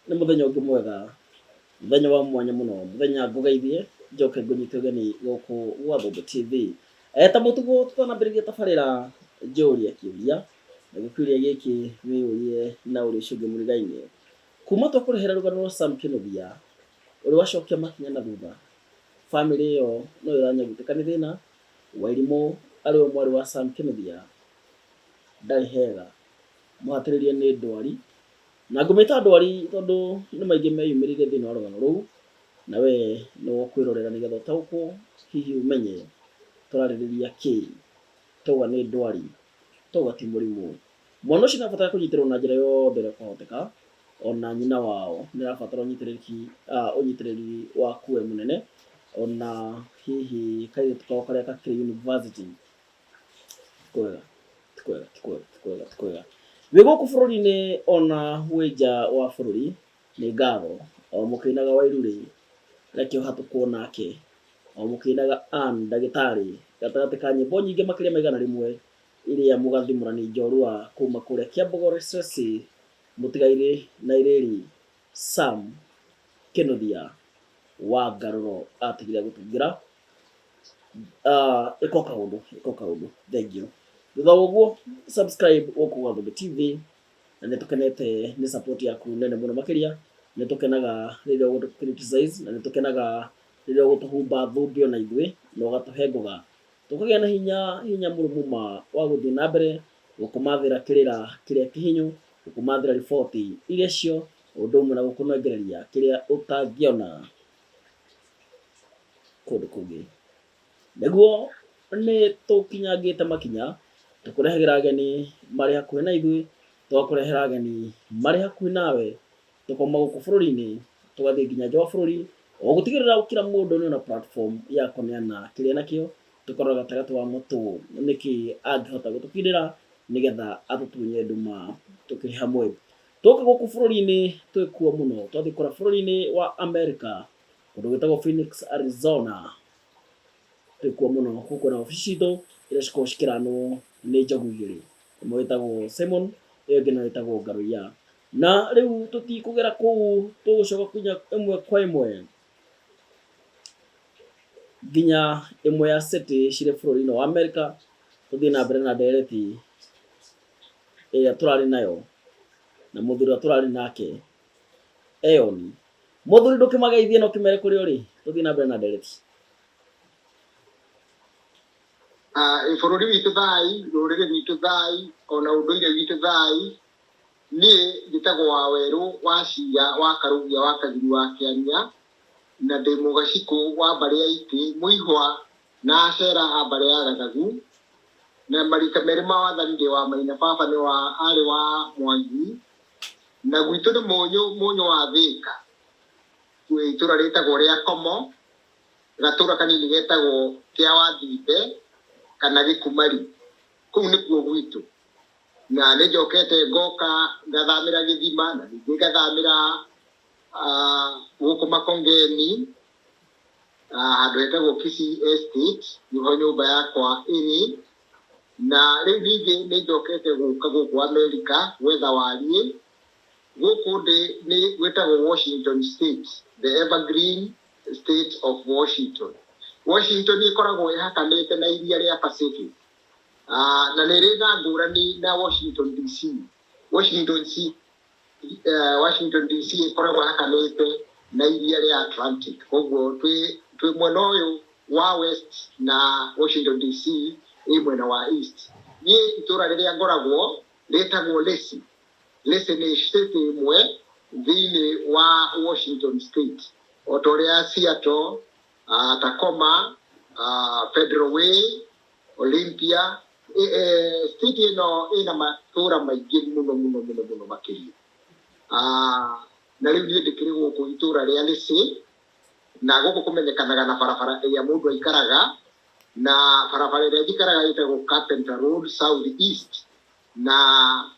nĩ mũthenya ũngĩ mwega, mũthenya wa mwanya mũno, mũthenya ngũgeithie njoke ngũnyite ũgeni gũkũ gwa Thũmbĩ TV. Ta mũtugo tũtanambĩrĩria tabarĩra njũria kĩũria na gĩkĩũria gĩkĩ wĩyũrie na ũrĩa ũcũngĩ mũrigai-inĩ. Kuma twakũrehera rũgano rwa Sam Kinuthia ũrĩa wacokia makinya na thutha, bamĩrĩ ĩyo no ĩranyagitĩka nĩ thĩna. Wairimũ arĩ we mwarĩ wa Sam Kinuthia ndarĩ hega, mũhatĩrĩrie nĩ ndwari, na ngũmĩta ndwari tondũ nĩ maingĩ meyumĩrĩire thĩinĩ wa rũgano rũu, na we nĩ wokwĩrorera nĩgetha ũtaũkwo hihi ũmenye tũrarĩrĩria kĩ. Twauga nĩ ndwari, twauga ti mũrimũ. Mwana ũcio nĩabatara kũnyitĩrĩrwo na njĩra yothe ĩrĩa kwahoteka, ona nyina wao nĩarabatara ũnyitĩrĩri waku we mũnene, ona hihi kairĩtu kao karĩa gakĩrĩ university. Tikwega. Wĩ gũkũ bũrũri-inĩ ona wĩ nja wa bũrũri nĩ ngatho, o mũkĩinaga Wairũ-rĩ reke ũhatũkwo nake, o mũkĩinaga Ann ndagĩtarĩ, gatagatĩ ka nyĩmbo nyingĩ makĩria ma igana rĩmwe iria mũgathimũrani njorua kuma kũrĩa Kĩambogo Express, mũtigairĩ na irĩri Sam Kinuthia wa Ngarũro atigire gũtũngĩra. Ĩko kaũndũ, thengiũ. Thutha wa ũguo subscribe gũkũ gwa Thũmbĩ TV, na nĩtũkenete nĩ support yaku nene mũno makĩria. Nĩtũkenaga rĩrĩa ũgũtũ criticize, na nĩtũkenaga rĩrĩa ũgũtũhumba thũmbĩ ona ithuĩ na ũgatũhe ngoga, tũkagĩa na hinya mũrũmũma wa gũthiĩ na mbere gũkũmathĩra kĩrĩra kĩrĩa kĩhinyu, gũkũmathĩra riboti iria cio, ũndũ ũmwe na gũkũnengereria kĩrĩa ũtangĩona kũndũ kũngĩ. Nĩguo nĩtũkinyangĩte makinya tũkũrehagĩra ageni marĩ hakuhĩ na ithuĩ, tũgakũrehera ageni marĩ hakuhĩ nawe, tũkauma gũkũ bũrũri-inĩ tũgathiĩ nginya nja wa bũrũri, o gũtigĩrĩra kila mũndũ nĩona platform ya kũneana kĩrĩa nakĩo, tũkarora gatagatĩ wa mũtũ nĩkĩ angĩhota gũtũkindĩra nĩgetha atũtunye nduma tũkĩrĩ hamwe. Tũka gũkũ bũrũri-inĩ twĩkuo mũno, twathiĩ kũrĩa bũrũri-inĩ wa America kũndũ gwĩtagwo Phoenix, Arizona, twĩkuo mũno. Gũkũ na obici citũ iria cikoragwo cikĩranwo nĩ njogu igĩrĩ, ĩmwe ĩtagwo Simon, ĩyo ĩngĩ nayo ĩtagwo Ngaruiya. Na rĩu tũtikũgera kũu, tũgũcoka kinya ĩmwe kwa ĩmwe nginya ĩmwe ya city cirĩ bũrũri-inĩ wa America, tũthiĩ na mbere na ndereti ĩrĩa tũrarĩ nayo na mũthuri ũrĩa tũrarĩ nake Eoni. Mũthuri ndũkĩmageithie na ũkĩmere kũrĩa ũrĩ, tũthiĩ na mbere na ndereti. Bũrũri witũ thai, rũrĩrĩ rwitũ thai, ona ũndũire witũ thai. Niĩ njĩtagwo Wawerũ wa Cia wa Karugia wa Kagiru wa Kĩania, na ndĩ mũgacikũ wa mbarĩ ya Itĩ, Mũihwa na Acera a mbarĩ ya Gathagu, na marika merĩ ma wathani ndĩ wa Maina, baba arĩ wa Mwangi, na gwitũ nĩ Mũnyũ wa Thĩka, itũra rĩtagwo rĩa Komo, gatũra kanini getagwo kĩa Wathimbe kana Gĩkumari, kũu nĩkuo gwitũ. Na nĩnjokete ngoka ngathamĩra Gĩthima, na ningĩ ngathamĩra gũkũ Makongeni, handũ hetagwo Kisii Estate, nĩho nyũmba yakwa ĩrĩ. Na rĩu ningĩ nĩnjokete gũkũ America gwetha wariĩ. Gũkũ ndĩ nĩ gwĩtagwo Washington State, the evergreen state of Washington. Washington ĩkoragwo ĩhakanĩte na iria rĩa Pacific, na nĩrĩ na ngũrani na Washington DC. Washington DC ĩkoragwo ĩhakanĩte na iria rĩa Atlantic, koguo twĩ mwena ũyũ wa west na Washington DC ĩ mwena wa east. Niĩ itũra rĩrĩa ngoragwo rĩtagwo Lacey. Lacey nĩ state ĩmwe thĩinĩ wa Washington State, o ta ũrĩa Seattle, Tacoma, Federal Way, Olympia. State ĩno ĩna matũra maingĩ mũno makĩria. Na rĩu niĩ ndĩkĩrĩ gũkũ itũra rĩa Lacey, na gũkũ kũmenyekanaga na barabara ĩrĩa mũndũ aikaraga, na barabara ĩrĩa njikaraga ĩtagwo Carpenter Road South East, na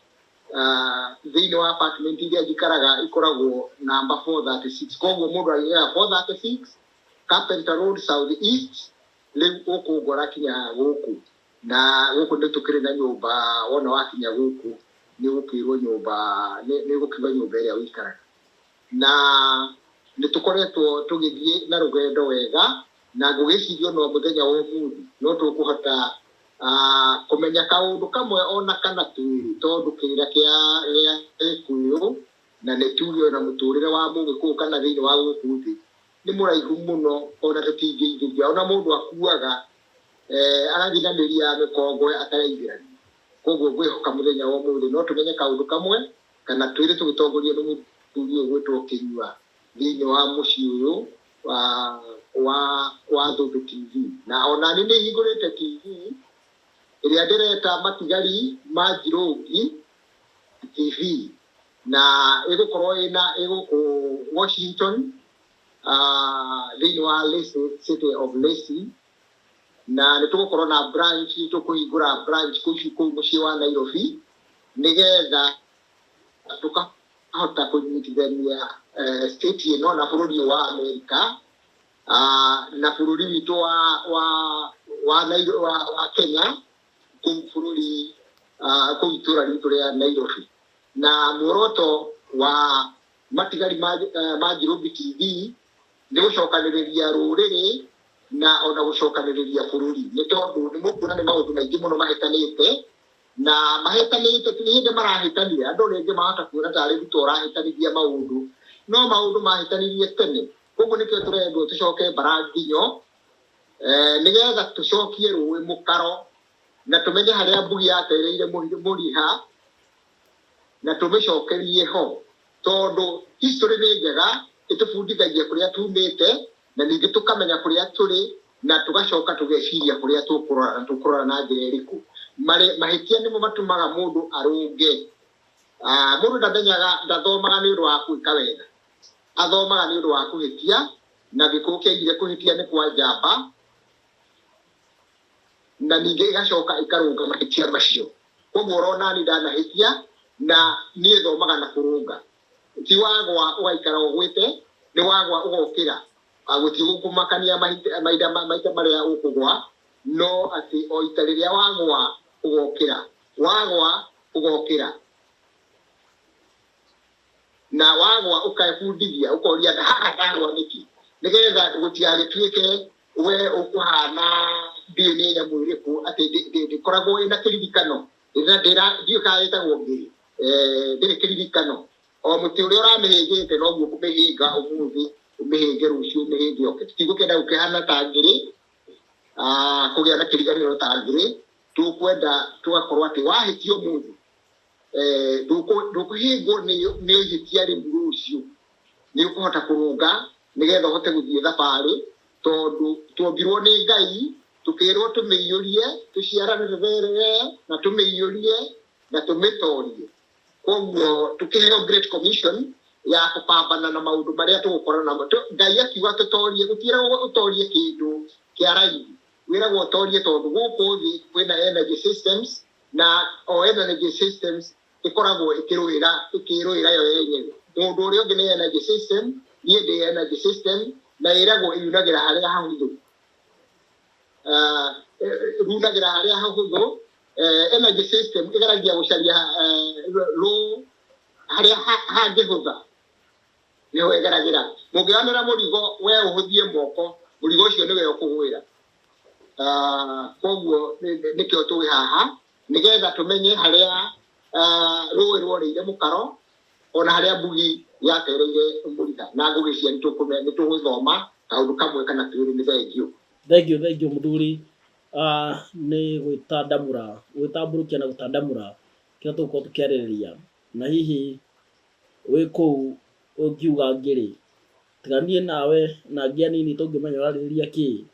thĩinĩ wa apartment iria njikaraga ikoragwo namba 436, koguo mũndũ agĩaga 436 Carpenter Road South East. Rĩu gũkũ ngora kinya gũkũ, na gũkũ nĩ tũkĩrĩ na nyũmba, wona wakinya gũkũ nĩ gũkĩrwo nyũmba, nĩ gũkiuga nyũmba ĩrĩa ũikaraga. na nitukoretwo tugithie na rugendo wega na ngugicirio no muthenya wa umuthi no tukuhota kumenya kaundu kamwe ona kana twiri tondu kira kia Gikuyu na neturio na muturire wa Mugikuyu kana thiini wa gukuthi ni muraihu muno ona tutingĩingĩria ona mundu akuaga arathiganiria mikongo ataraithirani koguo ngwihoka muthenya wa umuthi no tumenye kaundu kamwe kana twiri tugitongorio ni muthuri gwitwo Kinyua thiini wa mucii uyu wa Thũmbĩ TV na ona ni hingurite TV iria ndireta matigari ma Njirũngi TV na igukorwo iguku Washington thiini wa city of Lacey na nitugukorwo na branch tukuhingura branch kuu mucii wa Nairobi nigetha tukahota kunyitithania state ino na bururi wa America na bururi witu wa Kenya kuu bururi kuu itura ritu ria Nairobi na muoroto wa matigari ma Njirũngi TV ni gucokaniriria ruriri na ona gucokaniriria bururi ni tondu ni mukuna ni maundu maingi muno mahetanite na mahetanite ti hindi marahetania andu ringi mahota kuona tari ruto rahetanithia maundu no maundu mahitanirie tene koguo nikio turendwo tucoke baranginyo nigetha tucokie ruwi mukaro na tumenye haria mbugi yatereire muriha na tumicokerie ho tondu history ni njega itubundithagia kuria tumite na ningi tukamenya kuria turi na tugacoka tugeciria kuria tukurora na njira iriku mahitia nimo matumaga mundu arunge mundu ndathomaga ni undu wa gwika wega athomaga ni undu wa kuhitia na gikuũ kĩagire kuhitia ni kwa njamba na ningi igacoka ikarunga mahitia macio koguo urona ni ndanahitia na ni thomaga na kurunga ti wagwa ugaikara ugwite ni wagwa ugokira aguti gukumakania maita maria ukugwa no ati o ita riria wagwa ugokira na wagwa ukaibundithia ukoria ndagwa niki nigetha gutiagituike we ukuhana DNA ya mwiriku ati ndikoragwo ina kiririkano ndiukaitagwo ngiri ndiri kiririkano o muti uria uramihingite no guo kumihinga umuthi umihinge rucio umihinge oke tigukenda ukihana ta ngiri kugia na kiriganiro ta ngiri tukwenda tugakorwo ati wahitio muthi ndukuhingwo ni uhitia ri rucio ni ukuhota kurunga nigetha uhote guthie thabari tondu tuombirwo ni Ngai tukirwo tumiyurie tuciaranire na tumiyurie na tumitorie koguo tukiheo Great Commission ya kupambana na maundu maria tugukora namo Ngai akiuga tutorie gutira utorie kindu kia raithi wiragwo utorie tondu guku thi kwina energy systems na o energy systems ikoragwo ikiruira yo yenyewe mundu uria ungi ni energy system nie ndi energy system na iragwo iunagira haria hahuthu runagira haria hahuthu energy system igaragia gucaria low haria hangihutha niho igaragira mungianira murigo we uhuthie moko murigo ucio niwe ukugwira koguo nikio tuwi haha nigetha tumenye haria ruwi rworire mukaro ona haria mbugi yatereire muritha na ngugicia nituguthoma kaundu kamwe kana twiri ni thengio muthuri ni gwitambũrũkia na gũtandamũra kĩrĩa tũgũkorwo tũkĩarĩrĩria na hihi wĩ kũu ũngiuga ngĩrĩ tiga niĩ nawe na angĩ anini tũngĩmenya ũrarĩrĩria kĩ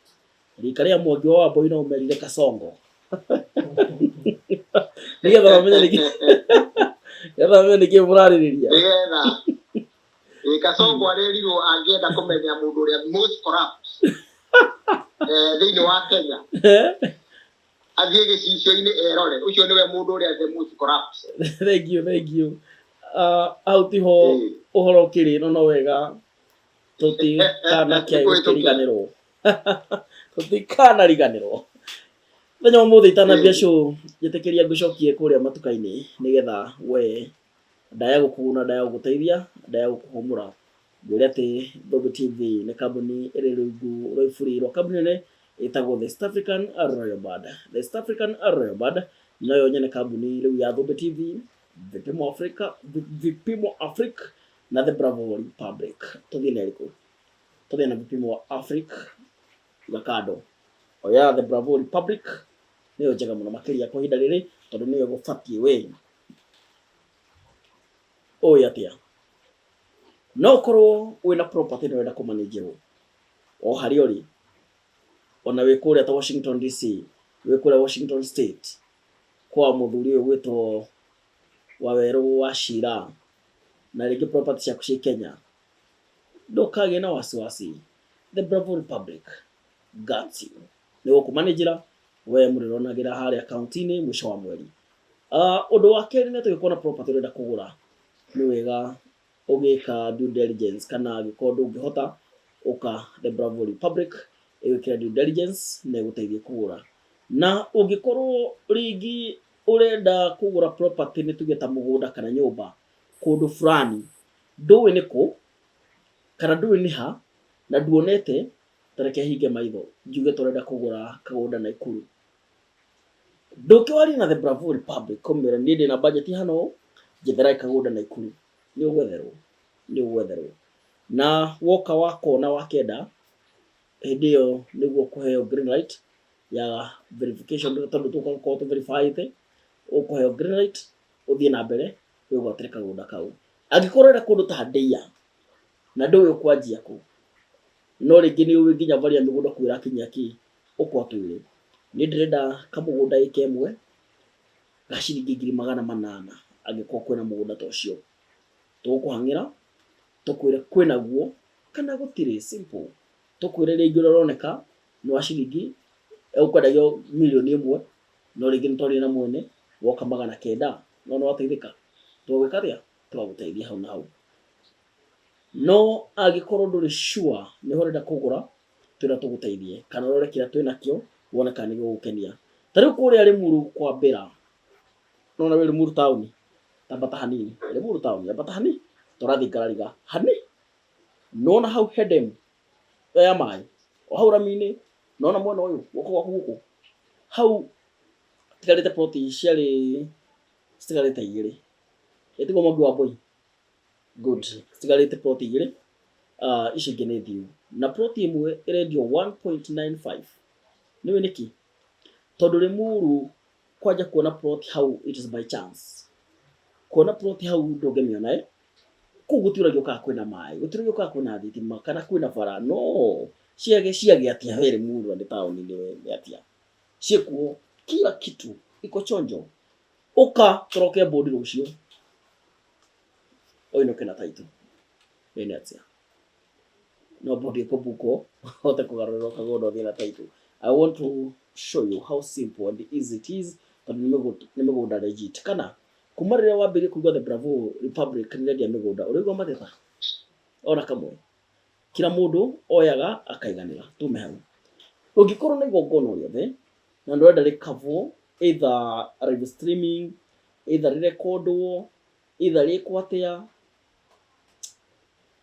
rika rĩa Mwangi wa Wambũi no ũmerire Kasongo nigetha bamenye nĩkĩ mũrarĩrĩria nigetha Kasongo arĩrirwo angĩenda kũmenya mũndũ ũrĩa most corrupt thiini wa Kenya athie gicicio-ini erore ucio niwe mundu uria the most corrupt. Thank you au tiho uhoro kiri no wega tutikana kiriganirwo tutikana riganirwo thenya umuthi itanambia show njitikiria ngucokie kuria matuka-ini nigetha we ndaya gukuna ndaya guteithia ndaya gukuhumura ngwĩre atĩ Thobe TV nĩ kambuni ĩrĩ rungu rwa iburi rwa kambuni nene ĩtagwo The East African Royal Band. The East African Royal Band nayo nyene kambuni rĩu ya Thobe TV, Vipimo Africa na The Bravo Republic. Tũthiĩ na ĩrĩkũ? Tũthiĩ na Vipimo Africa gakando. Oya The Bravo Republic nĩyo njega mũno makĩria kwa ihinda rĩrĩ tondũ nĩyo gũbatiĩ we. Oya atĩa? No ũkorwo wĩna property na wenda kũmanĩnjĩrwo o harĩa ũrĩ, ona wĩ kũrĩa ta Washington DC, wĩ kũrĩa Washington State, kwa mũthuri ũyũ gwĩtwo Wawerũ Wachira, na rĩngĩ property ciaku ciĩ Kenya, ndũkagĩe na wasiwasi. The Bravo Republic got you. Nĩ gũkũmanĩnjĩra we mũrĩronagĩra harĩa akaunti-inĩ mũico wa mweri. Ũndũ wa kerĩ nĩ atĩ ũngĩkorwo na property ũrenda kũgũra, nĩ wega ũgĩka due diligence, kana angĩkorwo ndũngĩhota ũka The Bravo Republic ĩgwĩkĩra due diligence na ĩgũteithie kũgũra. Na ũngĩkorwo rĩngĩ ũrenda kũgũra property nĩ tuge ta mũgũnda kana nyũmba kũndũ fulani, ndũĩ nĩ kũ kana ndũĩ nĩ ha na nduonete, tareke hinge maitho njuge tũrenda kũgũra kagũnda Naikuru, ndũkĩwaria na The Bravo Republic kũmĩra niĩ ndĩna budget hano, njethera kagũnda Naikuru, nĩ ũgwetherwo. Na woka wakona wakenda, hĩndĩ ĩyo nĩguo kũheo green light ya verification, tondũ tũkorwo tũ verify ũkũheo green light ũthiĩ na mbere wĩgwatĩre kagũnda kau. Angĩkorwo ũrenda kũndũ ta Ndeia na ndũĩ ũkwanjia kũ, no rĩngĩ nĩ ũĩ nginya varia mĩgũnda kwĩra kinya kĩ, ũkwatwĩre nĩ ndĩrenda kamũgũnda ĩka ĩmwe ga ciringi 800,000, angĩkorwo kwĩna mũgũnda ta ũcio, tũgũkũhang'ĩra tũkwĩre kwĩnaguo kana gũtirĩ. Simple. Tũkwĩre rĩngĩ ũroneka nĩ wa ciringi ũkwendagio milioni 1, no rĩngĩ nĩ twarĩ na mwene woka 900, no nĩ wateithĩka, tũgwĩka atĩa? Tũgagũteithia hau na hau. No angĩkorwo ndũrĩ sure nĩ ũrenda kũgũra, twĩra tũgũteithie, kana ũrore kĩrĩa twĩnakĩo wone kana nĩ gĩgũgũkenia. Ta rĩu kũrĩa Limuru kwa Mbĩra, nona wĩ Limuru town, tambata hanini, Limuru town ambata hanini, tũrathiĩ Ngarariga hanini, nona hau Hedem ya maĩ o hau rami-inĩ, nona mwena ũyũ guoko gwaku gũkũ hau tigarĩte ploti ciarĩ citigarĩte 2, ĩtigwo Mwangi wa Mbũi, good, citigarĩte ploti 2, icio ingĩ nĩ thiu, na ploti ĩmwe ĩrendio 1.95. Nĩwĩ nĩkĩ? Tondũ Limuru kwanja kuona ploti hau it is by chance. Kuona ploti hau ndũngĩmĩona kũu gũtiũragio kana kwĩna maĩ, gũtiũragio kana kwĩna thitima kana kwĩna bara, no ciage atĩa we Limuru andĩ taũni-inĩ we nĩ atĩa, ciĩkuo kila kitu iko chonjo. Ũka tũroke bondi rũciũ oinũke na title nĩ atĩa, no bondi ĩkũmbukwo hote kũgarũrĩrwo kagũnda ũthiĩ na title. I want to show you how simple and easy it is, tondũ nĩ mĩgũnda legit. Kana kuma rĩrĩa wambĩrĩrie kũigua The Bravo Republic nĩrendia mĩgũnda, ũrĩigua mateta ona kamwe, kila mũndũ oyaga akaiganĩra, tume hau. Ũngĩkorwo na igongona o rĩothe na ndũrenda rĩkavwo either live streaming, either rĩrekondwo, either rĩkwo atĩa,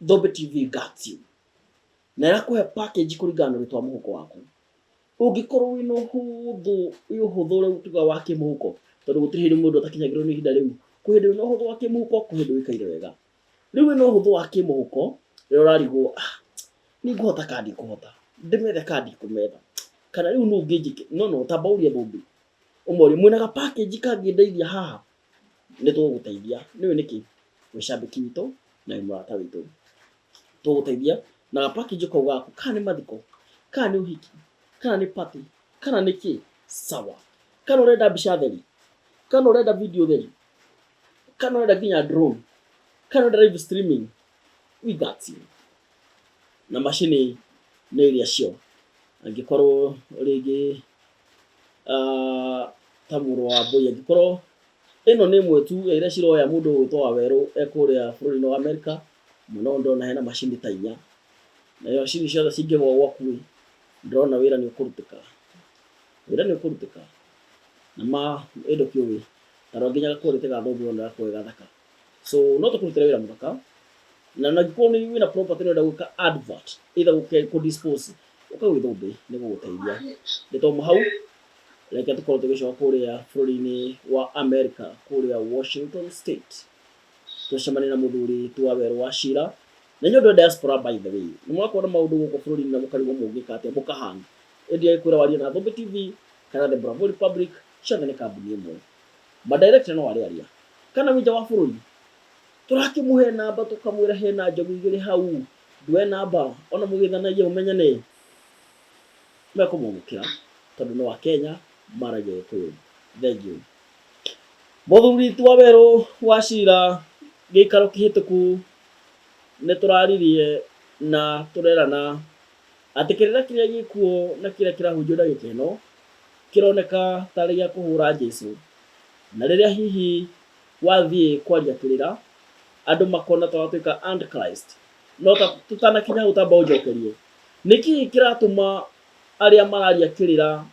Thobe TV got you, na ĩrakũhe package kũringana na rĩtwa mũhuko waku. Ũngĩkorwo wĩna ũhũthũ ũrĩa tuga wa kĩmũhuko, tondũ gũtirĩ hĩndĩ mũndũ atakinyagĩrwo nĩ ihinda rĩu, kwĩ hĩndĩ wĩna ũhũthũ wa kĩmũhuko, kwĩ hĩndĩ wĩkaire wega. Rĩu wĩna ũhũthũ wa kĩmũhuko rĩrĩa ũrarigwo nĩ ngũhota kandi kũhota, ndĩmethe kandi kũmetha, kana rĩu no ngĩnjike, no tamba ũria Thobe ũmũrie mwĩna ga package kangĩndeithia haha, nĩ tũgũgũteithia. Nĩwĩ nĩkĩ? Wĩ cambĩki witũ na wĩ mũrata witũ, tũgũteithia na ga package kau gaku, kana nĩ mathiko, kana nĩ ũhiki, kana nĩ party, kana nĩ kĩ, sawa. Kana ũrenda mbica theri, kana ũrenda video theri, kana ũrenda nginya drone, kana ũrenda live streaming, we got you. Na macini nĩ iria cio, angĩkorwo rĩngĩ ta mũrũ wa Mbũi, angĩkorwo ĩno nĩ ĩmwe tu ya iria ciroya mũndũ gwĩtwo Wawerũ ekũrĩa bũrũri-inĩ wa Amerika, mũno ndona hena macini ta 4, na yo macini ciothe cingĩgwa gwaku, ndĩrona wĩra nĩ ũkũrutĩka, na ma ĩndo kĩũĩ, tarwo nginya gakũrĩte ga Thobe ona gakorwo gathaka. So no tũkũrutĩre wĩra mũthaka, na nagikorwo ni wina property no ndagũka advert either ku dispose ukawithombe ni gũgũteithia nĩ tomu hau reke tukorwo tũgĩcoka kũrĩa bũrũri-inĩ wa America kũrĩa Washington State tucemania na mũthuri Waweru Wachira na nyũndũ diaspora by the way nĩ mwakona maũndũ gũkũ bũrũri-inĩ na mũkarigwo mũngĩka atĩa mũkahana endia kwĩra waria na Thombe TV kana The Bravo Republic ciothe nĩ kambuni ĩmwe madirector no arĩa kana wĩnja wa bũrũri turakĩmũhe namba tũkamwĩra hena njogu igĩrĩ hau ndwe namba ona mũgĩthanagia ũmenyane mekũmũmũkĩra tondũ no wa Kenya maragia Gĩkũyũ. Thank you. Mũthuri Waweru Wachira gĩikaro kĩhĩtũku nĩ tũraririe na tũrerana atĩ kĩrĩra kĩrĩa gĩkuo na kĩrĩa kĩrahunjio ndagĩka ĩno kĩroneka tarĩ gĩa kũhũra Jesũ na rĩrĩa hihi wathiĩ kwaria kĩrĩra andũ makona ta watuĩka Antichrist no tutanakinya hau tamba ũnjokerie nĩkĩ kĩratũma arĩa mararia kĩrĩra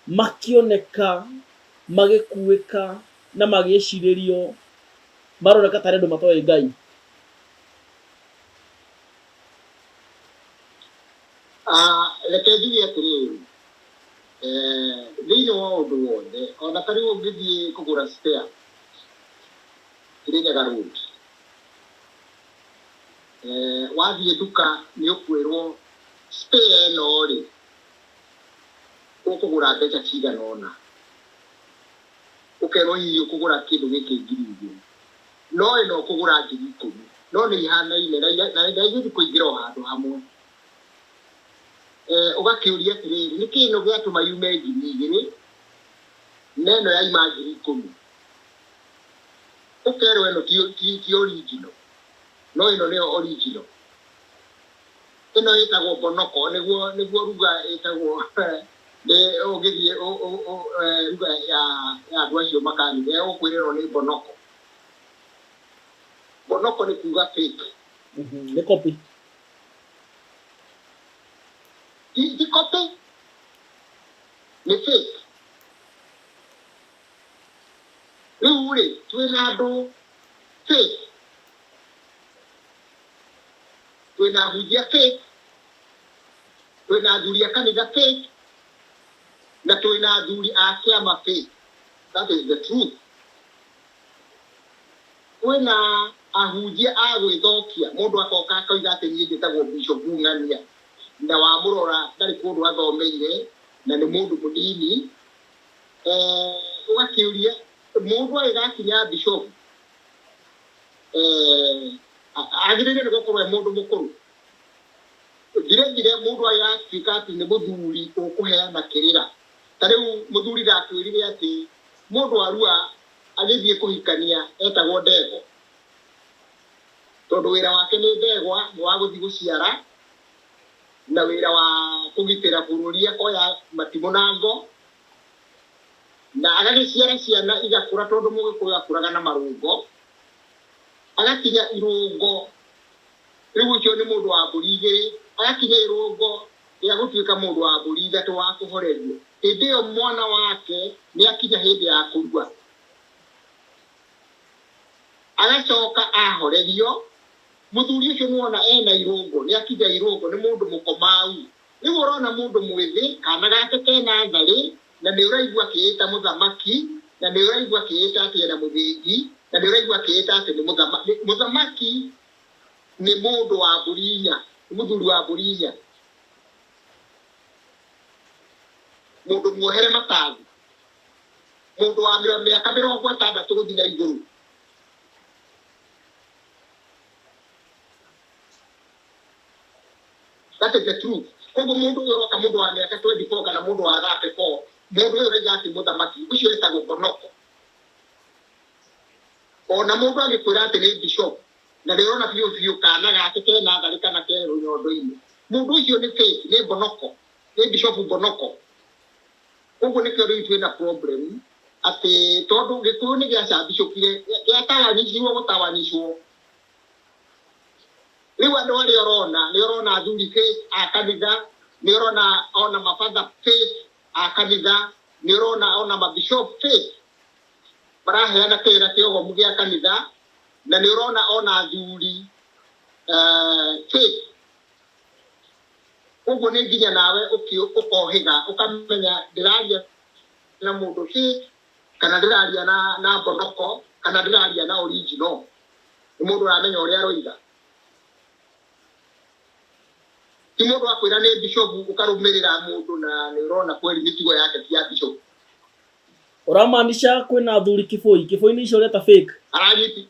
makioneka magĩkuĩka na magĩcirĩrio maroneka tarĩ andũ matoĩ Ngai? Reke njuge atĩrĩrĩ thĩinĩ wa ũndũ wothe ona ta rĩu ũngĩthiĩ kũgũra spare Kirinyaga Road wathiĩ nduka nĩ ũkwĩrwo spare ĩno rĩ ũkũgũra mbeca cigana ũna ũkerwo hihi ũkũgũra kĩndũ gĩkĩ 2,000 no ĩno ũkũgũra 10,000 no nĩ ihanaine na nĩgũthiĩ kũingĩra o handũ hamwe ũgakĩũria atĩrĩrĩ nĩkĩ ĩno gĩatũma yume 2,000 na ĩno yaima 10,000 ũkerwo ĩno ti original no ĩno nĩyo original ĩno ĩtagwo bonoko nĩguo ruga ĩtagwo ũgĩthiĩ ruga ya andũ acio makanitha ũkwĩrĩrwo nĩ bonoko. Bonoko nĩ kuga fake. Nĩ copy. Ti copy nĩ fake. Rĩu rĩ twĩna andũ fake twĩna ahunjia fake twĩna athuri a kanitha fake na twĩna athuri a kĩama fake. That is the truth. Kwĩna ahunjia a gwĩthokia mũndũ akoka akoiga atĩ niĩ njĩtagwo Bishop Ng'ania na wamũrora ndarĩ kũndũ athomeire na nĩ mũndũ mũnini ũgakĩũria mũndũ agĩgakinya bishop agĩrĩire nĩ gũkorwo e mũndũ mũkũrũ ngire mũndũ agatuĩka atĩ nĩ mũthuri ũkũheana kĩrĩra. Ta rĩu mũthuri ndakwĩrire atĩ mũndũ arua agĩthiĩ kũhikania etagwo ndegwa tondũ wĩra wake nĩ ndegwa nĩ wa gũthiĩ gũciara na wĩra wa kũgitĩra bũrũri akoya matimũ na ngo na agagĩciara ciana igakũra tondũ Mũgĩkũyũ akũraga na marũngo agakinya irũngo rĩu ũcio nĩ mũndũ wa mbũri igĩrĩ agakinya irũngo rĩa gũtuĩka mũndũ wa mbũri ithatũ wa kũhorerio hĩndĩ ĩyo mwana wake nĩ akinya hĩndĩ ya kũrua agacoka ahorerio. Mũthuri ũcio nĩwona ena irũngo nĩ akinya irũngo nĩ mũndũ mũkomau. Rĩu ũrona mũndũ mwĩthĩ kana gake kena tharĩ na nĩ ũraigua kĩĩta mũthamaki na nĩ ũraigua kĩĩta atĩ ena mũthĩngi na nĩ ũraigua kĩĩta atĩ nĩ mũthamaki nĩ mũndũ wa mbũri inya mũthuri wa mbũri inya mũndũ muohere matathi mũndũ wa mĩaka 60 gũthiĩ na igũrũ. That is the truth. Koguo mũndũ ũyũ ũroka mũndũ wa mĩaka 24 kana mũndũ wa 34 mũndũ ũyũ ũraiga atĩ mũthamaki ũcio wĩtagwo bonoko. Ona mũndũ agĩkwĩra atĩ nĩ bishop na ndĩrona biũ kana gake kena tharĩ kana ke rũnyondo-inĩ mũndũ ũcio nĩ fake nĩ bonoko nĩ bishop bonoko. Koguo nĩkĩo rĩu twĩna problem atĩ tondũ Gĩkũyũ nĩ gĩacambicũkire gĩatawanyicirwo gũtawanyicwo. Rĩu andũ arĩa ũrona nĩ ũrona athuri fake a kanitha nĩ ũrona ona mabatha fake a kanitha nĩ ũrona ona mabishop fake maraheana kĩrĩra kĩa ũgomu gĩa kanitha na nĩ ũrona ona athuri fake ugo ne nginya nawe ukohiga ukamenya ndiraria na mundu fake kana ndiraria na bonoko kana ndiraria na original ni mundu uramenya uria aroiga ti mundu akwira ni bishop ukarumirira mundu na ni urona kweli mitigo yake ti ya bishop uramaanisha kwina athuri kiboi ni icio ureta fake aranyiti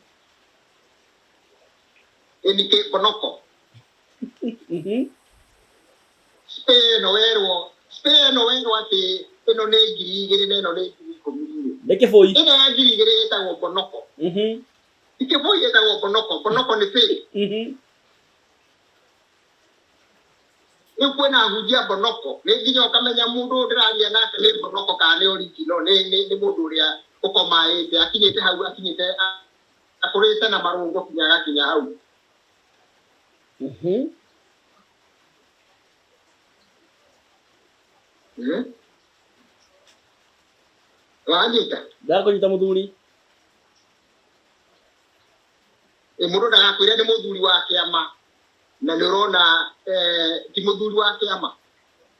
enike bonoko Speno wero ati ino ne ngiri igiri na ino ne ngiri 10 ne kiboi ino ya ngiri igiri etagwo bonoko kiboi etagwo bonoko ni fake ni kwena hujia bonoko ni nginya ukamenya mundu ndiraria nake ni bonoko kana ni original ni mundu uria ukomaite akinyite hau akinyite akurite na marungo kinya hau wanyita ndakunyita muthuri mundu ndagakwira ni muthuri wa kiama na ni urona ti muthuri wa kiama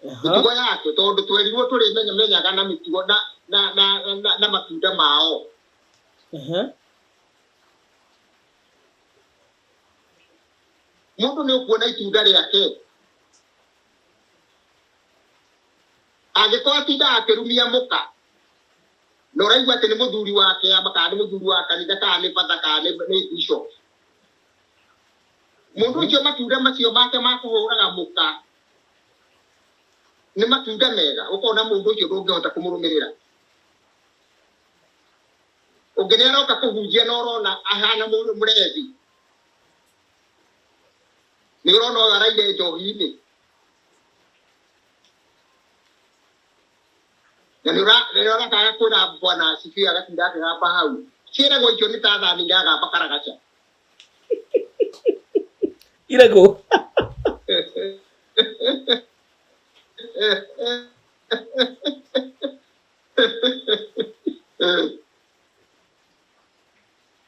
mitigo yake tondu twerirwo turi menyaga na mitigo na matunda mao mundu ni ukuona itunda riake agikora tinda akirumia muka no raigua ati ni muthuri wake ama kana ni muthuri wa kanitha kana ni father kana ni bishop mundu ucio matunda macio make makuhuraga muka ni matunda mega ukona mundu ucio ndungihota kumurumirira ungenera uka kuhunjia no urona ahana mundu murethi ni urona araire njohi-ini na nira kaga kwira bwana sifia gatinda gapa hau kira go icio ni ta thani gagapa karagaca irego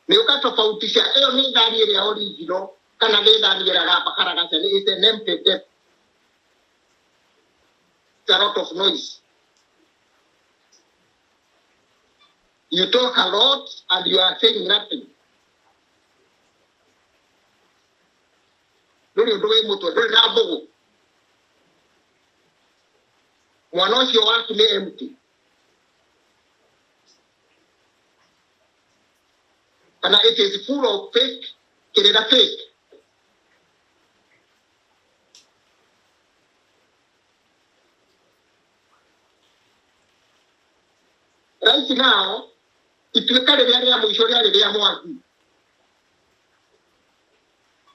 ni ukatofautisha hiyo ni thani ile original kana ni thani ile gapa karagaca ni ite nempete a lot of noise. You talk a lot and you are saying nothing. Nuri nduwe mutu, nuri na bugu. Mwana ucio waku ni empty. Kana it is full of fake, kireda fake. Right now, ituika riria ria mwisho ria mwangu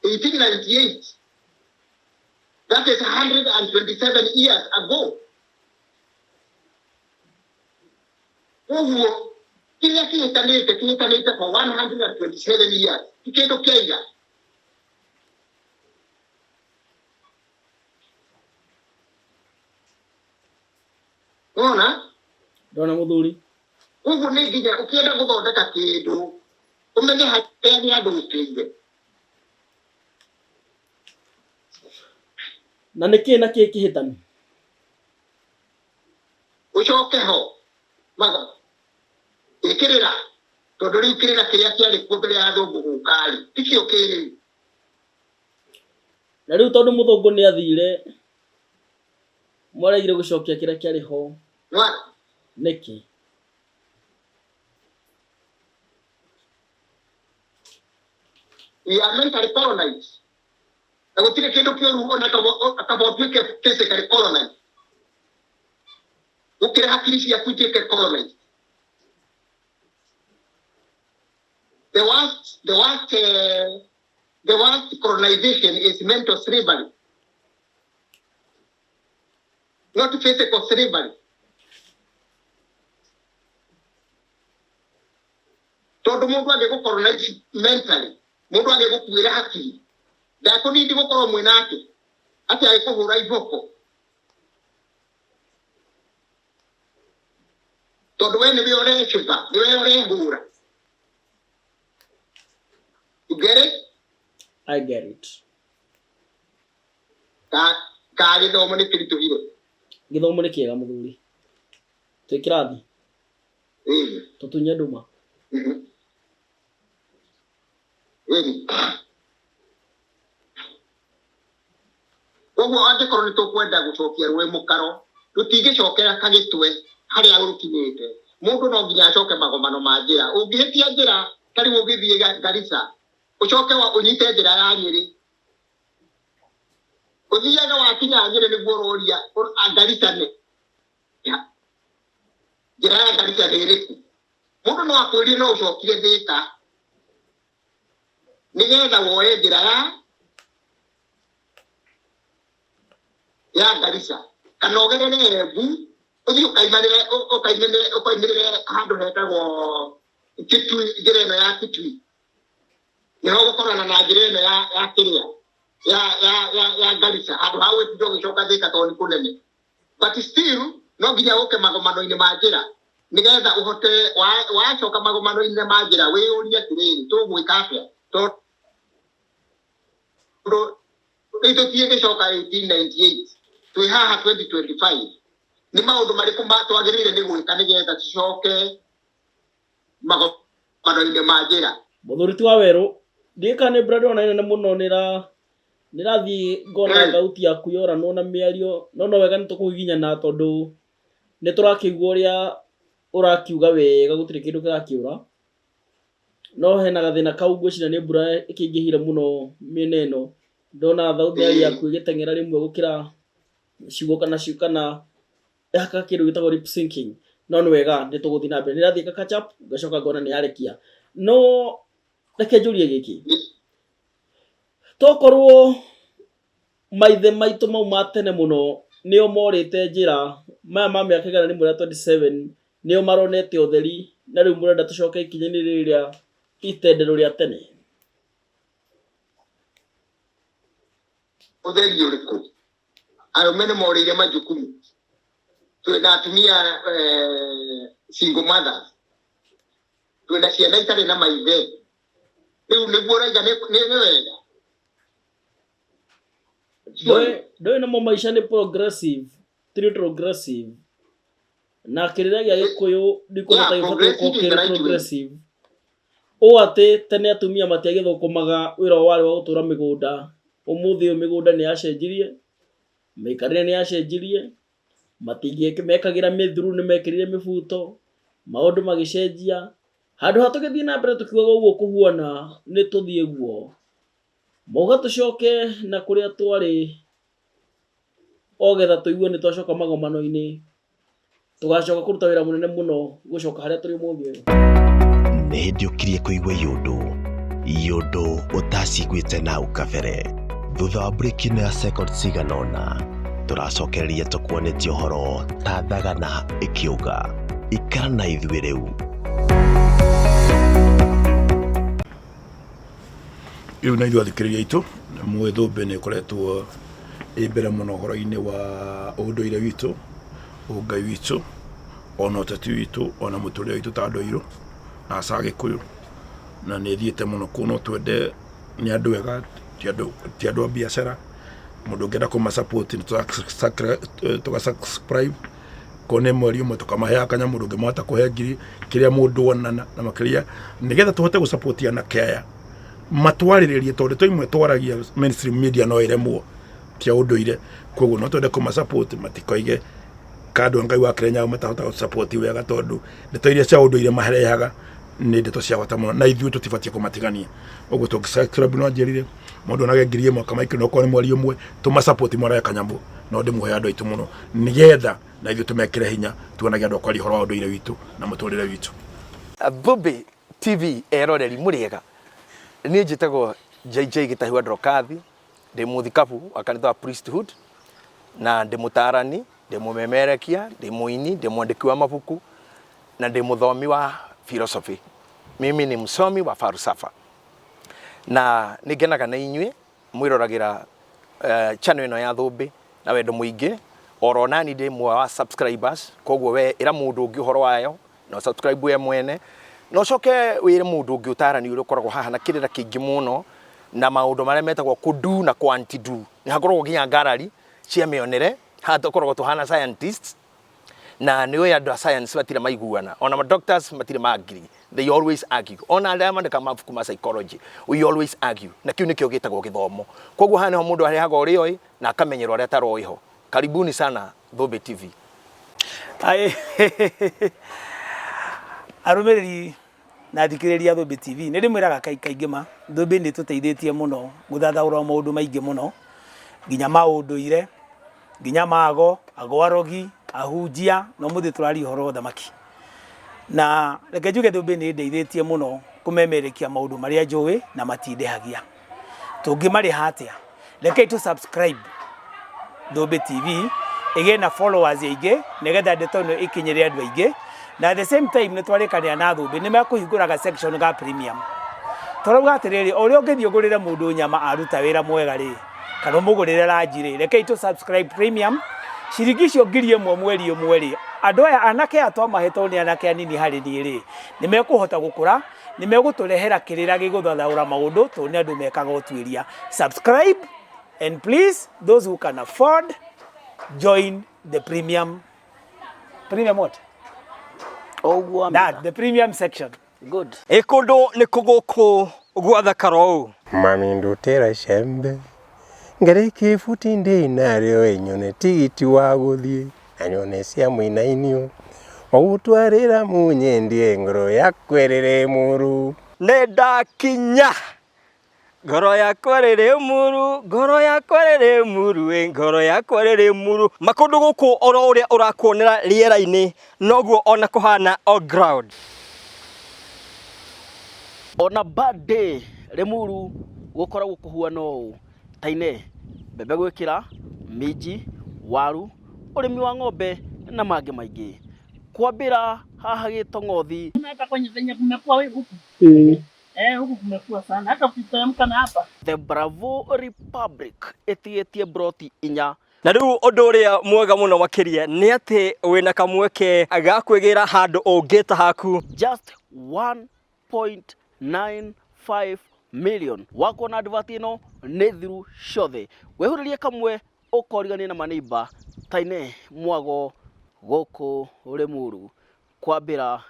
1898, that is 127 years ago. Uhuo kiria kihitanite for 127 years kikindu kiaiga ona ndona muthuri ugu ni nginya ukienda guthondeka kindu umenye hatia ni andu ukinde na niki kihitani ucoke ho maga ikirira tondu riu kirira kiria kiari kuo mbere ya thungu gukari tikio kiri na riu tondu muthungu ni athire mwaregire gucokia kiria kiari ho niki we are mentally colonized. Na gutire kindu kioru ona akabotwike physically colonized. Ukire hakiri cia kuitike colonized. The worst colonization is mental slavery, not physical slavery. Tondu mundu agigucolonize mentally, mundu agigukuira hakiri ndakunindi gukorwo mwinake ati agikuhura iboko tondu we niwe urechuka niwe urehura ugere I get it. Ka githomo ni kirituhire. Githomo ni kiega muthuri. Twikirathi. Tutunye nduma. Koguo angikorwo ni tukwenda gucokia rwe mukaro tutingicokera kagitwe haria urukinyite mundu no nginya acoke magomano ma njira ungihitia njira kari ugithie Garissa ucoke wa unyite njira ya Nyeri uthiaga wakinya Nyeri niguo roria Garissa ni njira ya Garissa ni iriku mundu no akwiri no ucokire Thika nigetha woe njira ya Garissa kana ogerere Embu uthi ukaimirire handu hetagwo Kitui njira ino ya Kitui niho gukorana na njira ino ya Kiria ya Garissa handu ha gwĩtithia ũgĩcoka Thika tondũ nĩ kũnene but still no nginya ũke magomano-inĩ ma njĩra nigetha ũhote wacoka magomano-inĩ ma njĩra wĩyũrie atĩrĩrĩ tũgwĩka atĩa tondũ tũtiĩgĩcoka 1898 twĩ haha 2025 ni maundu mariku twagĩrĩire nĩ gwĩka nĩgetha tucoke magomano-inĩ ma njĩra muthuri ti wa Werũ ndika nĩ brand ona nene mũno nĩrathiĩ ngona thauti yaku yoranwo na mĩario no wega nĩtũkũgiginyana tondũ nĩtũrakĩigua ũrĩa ũrakiuga wega gũtirĩ kĩndũ kĩrakĩũra no hena gathĩna kau ngwĩciria nĩ mbura ĩkĩingĩhire mũno mĩena ĩno ndona thauti yaku ĩgĩteng'era rĩmwe gũkĩra ciugo kana haka kĩndũ gĩtagwo lip syncing no nĩ wega nĩtũgũthiĩ na mbere nĩrathiĩ catch up ngacoka ngona nĩyarekia no reke njũrie gĩkĩ tokorwo maithe maitũ mau ma tene mũno nĩo morĩte njĩra maya ma mĩaka igana rĩmwe rĩa 27 nĩo maronete ũtheri na rĩu mũrenda tũcoke ikinya-inĩ rĩrĩa itendero rĩa tene ũtheri ũrĩkũ arũme nĩ morĩire majukumu twĩna atumia single mothers twĩna ciana itarĩ na maithe rĩu nĩguo ũraiga nĩ wega ndoĩ namo maisha nĩ progressive na kĩrĩra gĩa Gĩkũyũ ndikuona ta gĩbatiĩ progressive ũũ atĩ tene atumia matiagĩthũkũmaga wĩra warĩ wa gũtũra mĩgũnda ũmũthĩ ũyũ mĩgũnda nĩ yacenjirie mĩikarĩre nĩ yacenjirie matingĩmekagĩra mĩthuru nĩ mekĩrire mĩbuto maũndũ magĩcenjia handũ ha tũgĩthiĩ na mbere tũkiugaga ũguo kũhuana nĩ tũthiĩ guo mauga tũcoke na kũrĩa twarĩ ogetha tũigue nĩ twacoka magomano-inĩ tũgacoka kũruta wĩra mũnene mũno gũcoka harĩa tũrĩ ũmũthĩ ũyũ nĩ hĩndĩ ũkirie kũigua yũndũ ũtaciguĩte nau kabere thutha wa break-inĩ ya second cigana ũna tũracokereria tũkuonetie ũhoro ta thagana ĩkiuga ikara na ithuĩ rĩu rĩu na ithuĩ athikĩrĩria aitũ mũĩ Thũmbĩ nĩ ĩkoretwo ĩ mbere mũno ũhoro-inĩ wa ũndũire witũ ũngai witũ ona ũteti witũ ona mũtũrĩre witũ ta andũ airũ na aca Gĩkũyũ na nĩ thiĩte mũno kũu no twende nĩ andũ ega ti andũ a biacara mũndũ ũngĩenda kũmasupport tũgasubscribe kone mweri ũmwe tũkamahe kanyamũ mũndũ ũngĩmahota kũhe ngiri kĩrĩa mũndũ onana na makĩria nĩgetha tũhote gũsupport anake aya matwarĩrĩrie tondũ tũimwe twaragia mainstream media no ĩremwo tia ũndũire koguo no twende kũmasupport matikoige kandũ Ngai wa Kenya matahota gũsupport wega tondũ ndeto iria cia ũndũire maherehaga nĩ ndeto cia bata mũno na ithuĩ tũtibatiĩ kũmatigania ũguo tũngĩsubscribe no anjĩrire mũndũ onage ngiri ĩmwe kama ikĩrĩ no korwo nĩ mweri ũmwe tũmasupport mwara kanyamũ no ndĩmũhe andũ aitũ mũno nĩgetha na ithuĩ tũmekĩre hinya tuonagia andũ akwari ũhoro wa ũndũire witũ na mũtũrĩre witũ. Thũmbĩ TV eroreri mũrĩega niĩ njĩtagwo JJ Gĩtahiwa Ndorokathi ndĩ mũthikabu wa kanitha wa Priesthood na ndĩ mũtarani ndĩ mũmemerekia ndĩ mũini ndĩ mwandĩki wa mabuku na ndĩ mũthomi wa philosophy. Mimi ni msomi wa falsafa na nĩngenaga na inyuĩ mwĩroragĩra channel ĩno ya Thũmbĩ na wendo mũingĩ oro nani ndĩ mwe wa subscribers koguo we ĩra mũndũ ũngĩ ũhoro wayo no subscribe we mwene no coke wĩre mũndũ ũngĩ ũtarani ũrĩa ũkoragwo haha na kĩrĩra kĩingĩ mũno na maundu maria metagwo kudu na quantidu ni hakoragwo nginya gallery cia mionere hatokoragwo tuhana scientists na niwe andu a science batire maiguana ona ma doctors batire magiri they always argue ona aria mandika mabuku ma psychology we always argue na kiu nikio gitagwo githomo koguo hana ho mundu arehaga uri oi na akamenyerwo aria taroi ho karibuni sana Thobe TV arumiriri na thikiriria Thobe TV ni ndimwiraga kaingi ma Thobe ni tuteithĩtie muno guthathaura maundu maingi muno nginya maunduire nginya mago agwarogi ahunjia no muthi turari horo thamaki na reke njuge Thobe ni ndeithĩtie muno kumemerekia maundu maria njũĩ na matindehagia tungimari hatia reke tu subscribe Thobe TV ige na followers aige nigetha ndeto no ikinyire andu aige na at the same time ni twarikania na Thobe ni mekuhinguraga section ga premium torauga atiriri uri ungithio gurire mundu nyama aruta wira mwega ri kana mugurire ranjiri reke tu subscribe premium shirigisho ngirie mweri umwe andu aya anake atwa mahetwo ni anake anini hari ni ri ni mekuhota gukura ni megutulehera kirira giguthathaura maundu to ni andu mekaga utwiria subscribe and please those who can afford join the premium what that the premium section good ikondo ni kuguku gwathakaro mami ndutera shembe ngareke futi ndinario enyone tigiti wa guthie anyone cia muinainio ogutwarira munyendie ngoro yakwerere muru nenda kinya ngoro yakwerere muru ngoro yakwerere muru ngoro yakwerere muru makundu guku oro uria urakuonera riera-ini noguo ona kuhana on ground ona bad day Limuru gukoragwo kuhuana ũũ taine mbembe gwikira minji waru urimi wa ng'ombe na mangi maingi kwambira haha Gitong'othi hata kwenye zenye kumekuwa wewe huku huku kumekuwa sana hata ukitamka na hapa The Bravo Republic etigetie broti inya na riu undu uria mwega muno makiria ni ati wina kamweke agakwigira handu ungita haku just 1.95 million wako na advert ino ni thiru ciothe wehuririe kamwe ukorigania na maneiba taine mwago guku Limuru kwambira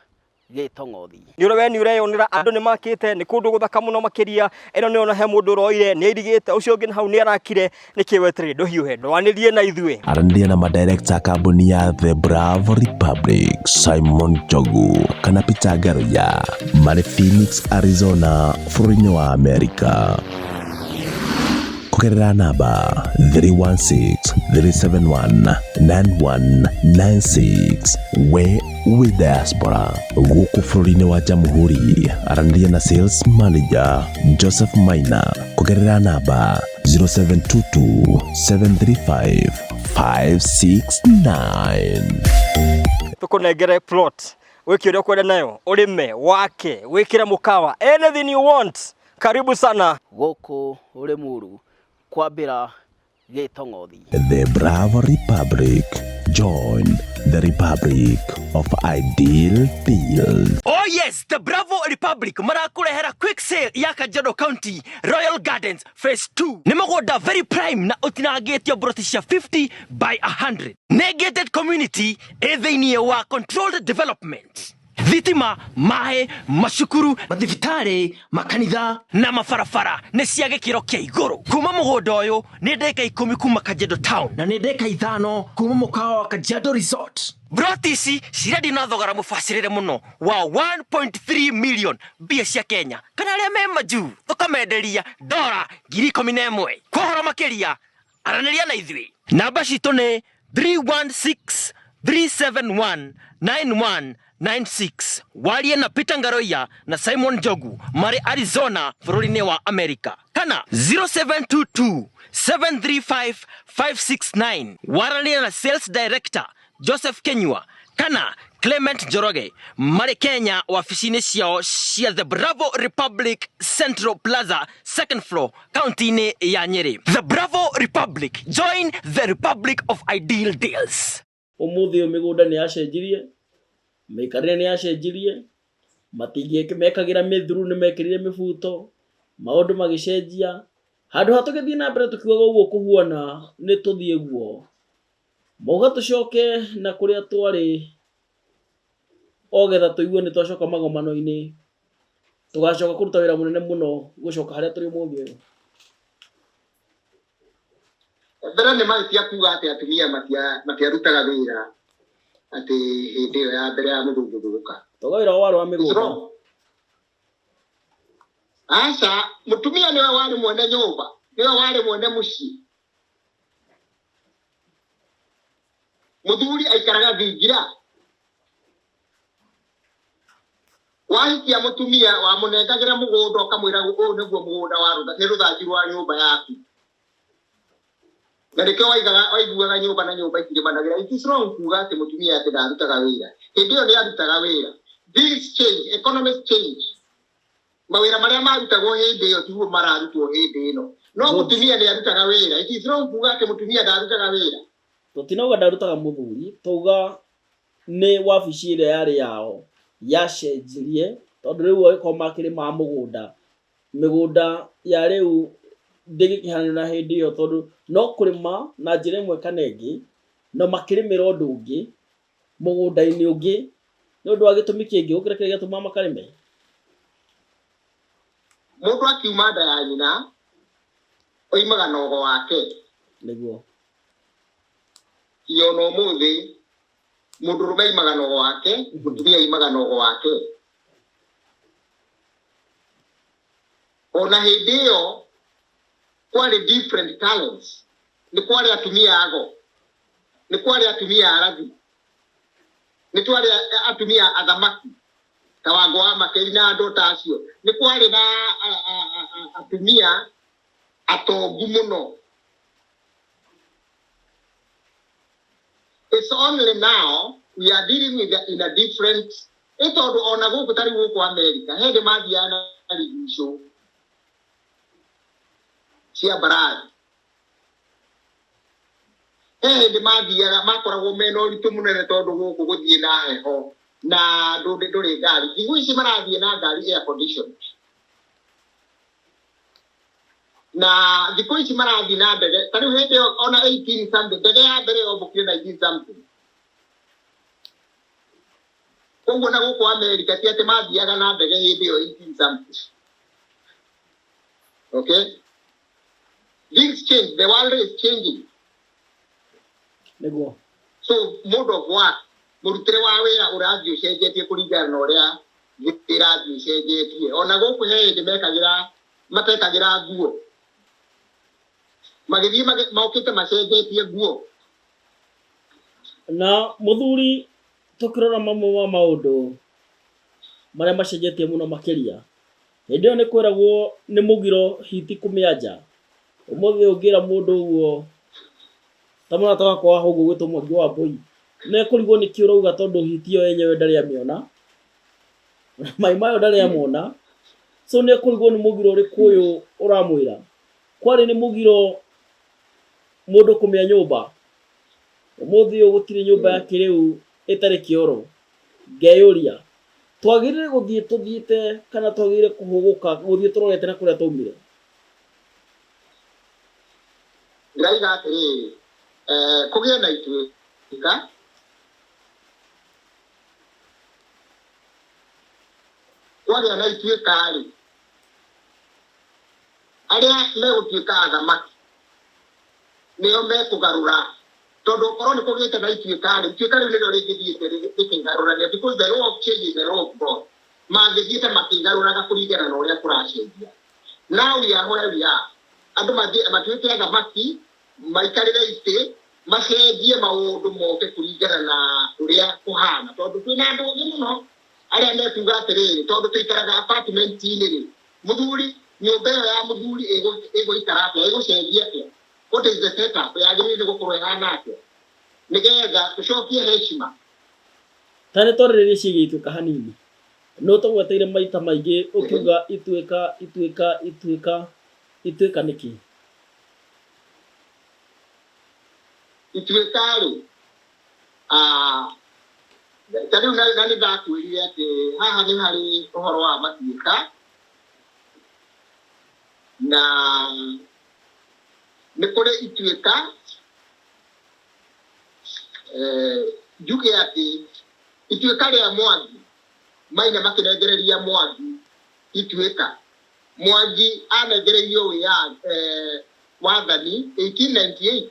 Gitong'othi ni ureyonera andu ni makite ni kundu guthaka muno makiria eno ni ona he mundu roire ni irigite ucio ngi hau ni arakire ni kiwetri nduhiuhe ndwanirie na ithue arandia na madirector kambuni ya The Bravo Republic Simon Njogu kana Peter Garuya mari Phoenix Arizona bũrũri-inĩ wa Amerika kugerera namba 316-371-9196 we with diaspora guku bũrũri-inĩ wa Jamhuri arandia na sales manager Joseph Maina kugerera namba 0722-735-569 tukunengere plot wiki uria kwenda nayo urime wake wikira mukawa anything you want karibu sana guku Limuru kwambira Gitong'othi The Bravo Republic join the Republic of Ideal Deals. Oh yes, the Bravo Republic marakurehera quick sale ya Kajiado County Royal Gardens phase 2 ni magoda very prime na utinagitio brotisha 50 by 100 negated community ethini wa controlled development thitima mahe mashukuru mathibitari makanitha na mafarafara ni cia gikiro kia iguru kuma mugondo uyu ni ndeka 10 kuma Kajiado town na ni ndeka 5 kuma mukawa wa Kajiado resort brotisi ciradi na thogora mufacirire muno wa 1.3 million bia cia Kenya kana ria me maju tukamenderia $11,000 kohoro makiria araniria na ithui namba citu ni 316-371-9196 walie na Peter Ngaroya na Simon Njogu mari Arizona bũrũri-inĩ wa Amerika kana 0722-735-569 waranĩria na sales director Joseph Kenyua kana Clement Njoroge mari Kenya wabici-inĩ ciao cia The Bravo Republic Central Plaza second floor county-inĩ ya Nyeri. The Bravo Republic, join the Republic of Ideal Deals. umuthi migunda ni yacenjirie mikarire ni yacenjirie matingi mekagira mithuru ni mekirire mibuto maundu magicenjia handu hatugithi na mbere tukiuga uguo kuhuana ni tuthie guo mauga tucoke na kuria twari ogetha tuigue ni twacoka magomano-ini tugacoka kuruta wira munene muno gucoka haria turi muthio mbere ni mahitia kuga ati atumia matiarutaga wira ati hindi iyo ya mbere ya muthunguthuka toga wira wari wa migunda asa mutumia niwe wari mwene nyumba niwe wari mwene mucii muthuri aikaraga thingira wahikia mutumia wamunengagira mugunda ukamwira uyu niguo mugunda wa ni ruthanji rwa nyumba yaku na nikio waiguaga nyumba na nyumba ikirimanagĩra it is wrong kuga ati mutumia ati ndarutaga wira hindi iyo ni arutaga wira. Things change, economics change. Mawira maria marutagwo hindi iyo tiguo mararutwo hindi ino no mutumia ni arutaga wira. It is wrong kuga ati mutumia ndarutaga wira. Tutinauga ndarutaga muthuri tuga ni wabici iria yari yao yacenjirie tondu riu oiko makiri ma migunda ya riu ndĩgĩkĩhanĩra na hĩndĩ ĩyo tondũ no kũrĩma na njĩra ĩmwe kana ĩngĩ no makĩrĩmĩra ũndũ ũngĩ mũgũnda-inĩ ũngĩ nĩ ũndũ wa gĩtũmi kĩngĩ gũkĩra kĩrĩa gĩatũmaga makarĩme. Mũndũ akiuma nda ya nyina oimaga na ũgo wake nĩguo iyo no mũthĩ mũndũrũme aimaga na ũgo wake mũtumia aimaga na ũgo wake. Ona hĩndĩ ĩyo kwari different talents ni kwari atumia ago ni kwari atumia arathi ni kwari atumia athamaki ta wango wa makeri na andu ta acio ni kwari na atumia atongu muno. It's only now we are dealing with in a different tondu ona guku tari guku America hindi mathiana rigisho cia barari hindi mathiaga makoragwo mena ũritũ mũnene tondu guku guthie na heho na ndũrĩ ngari thikũ ici marathie na ngari air condition na thikũ ici marathie na ndege tari hindi ona 18 something ndege ya mbere yombũkire 19 something. Koguo na guku America ti ati mathiaga na ndege hindi ĩyo 18 something. Okay, things change, the world is changing. Nĩguo. So mode of work mũrutĩre wa wĩra ũrathiĩ ũcenjetie kũringana na ũrĩa ĩrathiĩ ũcenjetie. Ona gũkũ he hĩndĩ matekagĩra nguo magĩthiĩ mokĩte macenjetie nguo. Na mũthuri tukĩrora mamwe wa maũndũ marĩa macenjetie mũno makĩria hĩndĩ ĩyo nĩ kwĩragwo nĩ mũgiro hiti kũmĩanja. Ũmũthĩ ũngĩra mũndũ ũguo ta mũrata wakwa wa ũguo gwĩtwo Mwangi wa Mbũi nĩ kũrigwo nĩ kĩo ũrauga tondũ hiti ĩyo yenyewe ndarĩ amĩona mai mayo ndarĩ amona so nĩ kũrigwo nĩ mũgiro ũrĩkũ ũyũ ũramwĩra kwarĩ nĩ mũgiro mũndũ kũmĩa nyũmba. Ũmũthĩ ũyũ gũtirĩ nyũmba ya kĩrĩu ĩtarĩ kĩoro. Ngeyũria twagĩrĩire gũthiĩ tũthiĩte kana twagĩrĩire kũhũgũka gũthiĩ tũrorete na kũrĩa twaumire. Ndĩrauga atĩrĩrĩ kũgĩe na ituĩka kwagĩa na ituĩka-rĩ arĩa megũtuĩka athamaki nĩo mekũgarũra tondu okorwo nĩ kũgĩte na ituĩka-rĩ ituĩka rĩu nĩrĩo rĩngĩthiĩte rĩkĩgarũrania because the law of change is the law of God. Mangĩthiĩte makĩgarũraga kũringana na ũrĩa kũracenjia. Now we are where we are. Andũ matuĩke athamaki maikarĩre itĩ macenjie maũndũ moke kũringana na ũrĩa kũhana tondũ twĩna andũ aingĩ mũno arĩa mekuga atĩrĩrĩ tondũ tũikaraga apartment-inĩ-rĩ mũthuri nyũmba ĩyo ya mũthuri ĩgũikara atĩa ĩgũcenjia atĩa what is the setup yagĩrĩire gũkorwo ĩhana atĩa nĩgetha tũcokie heshima. Ta nĩ twarĩrĩria ciĩgiĩ ituĩka hanini no tũgweteire maita maingĩ ũkiuga ituĩka nĩkĩ? Ituĩka-rĩ ta rĩu na nĩ ndakwĩrire atĩ haha nĩ harĩ ũhoro wa matuĩka na nä kå rä ituä ka njuge atä ituä ka rä a Mwangi Maina makä nengereria Mwangi ituä ka Mwangi anengereirio wathani 1898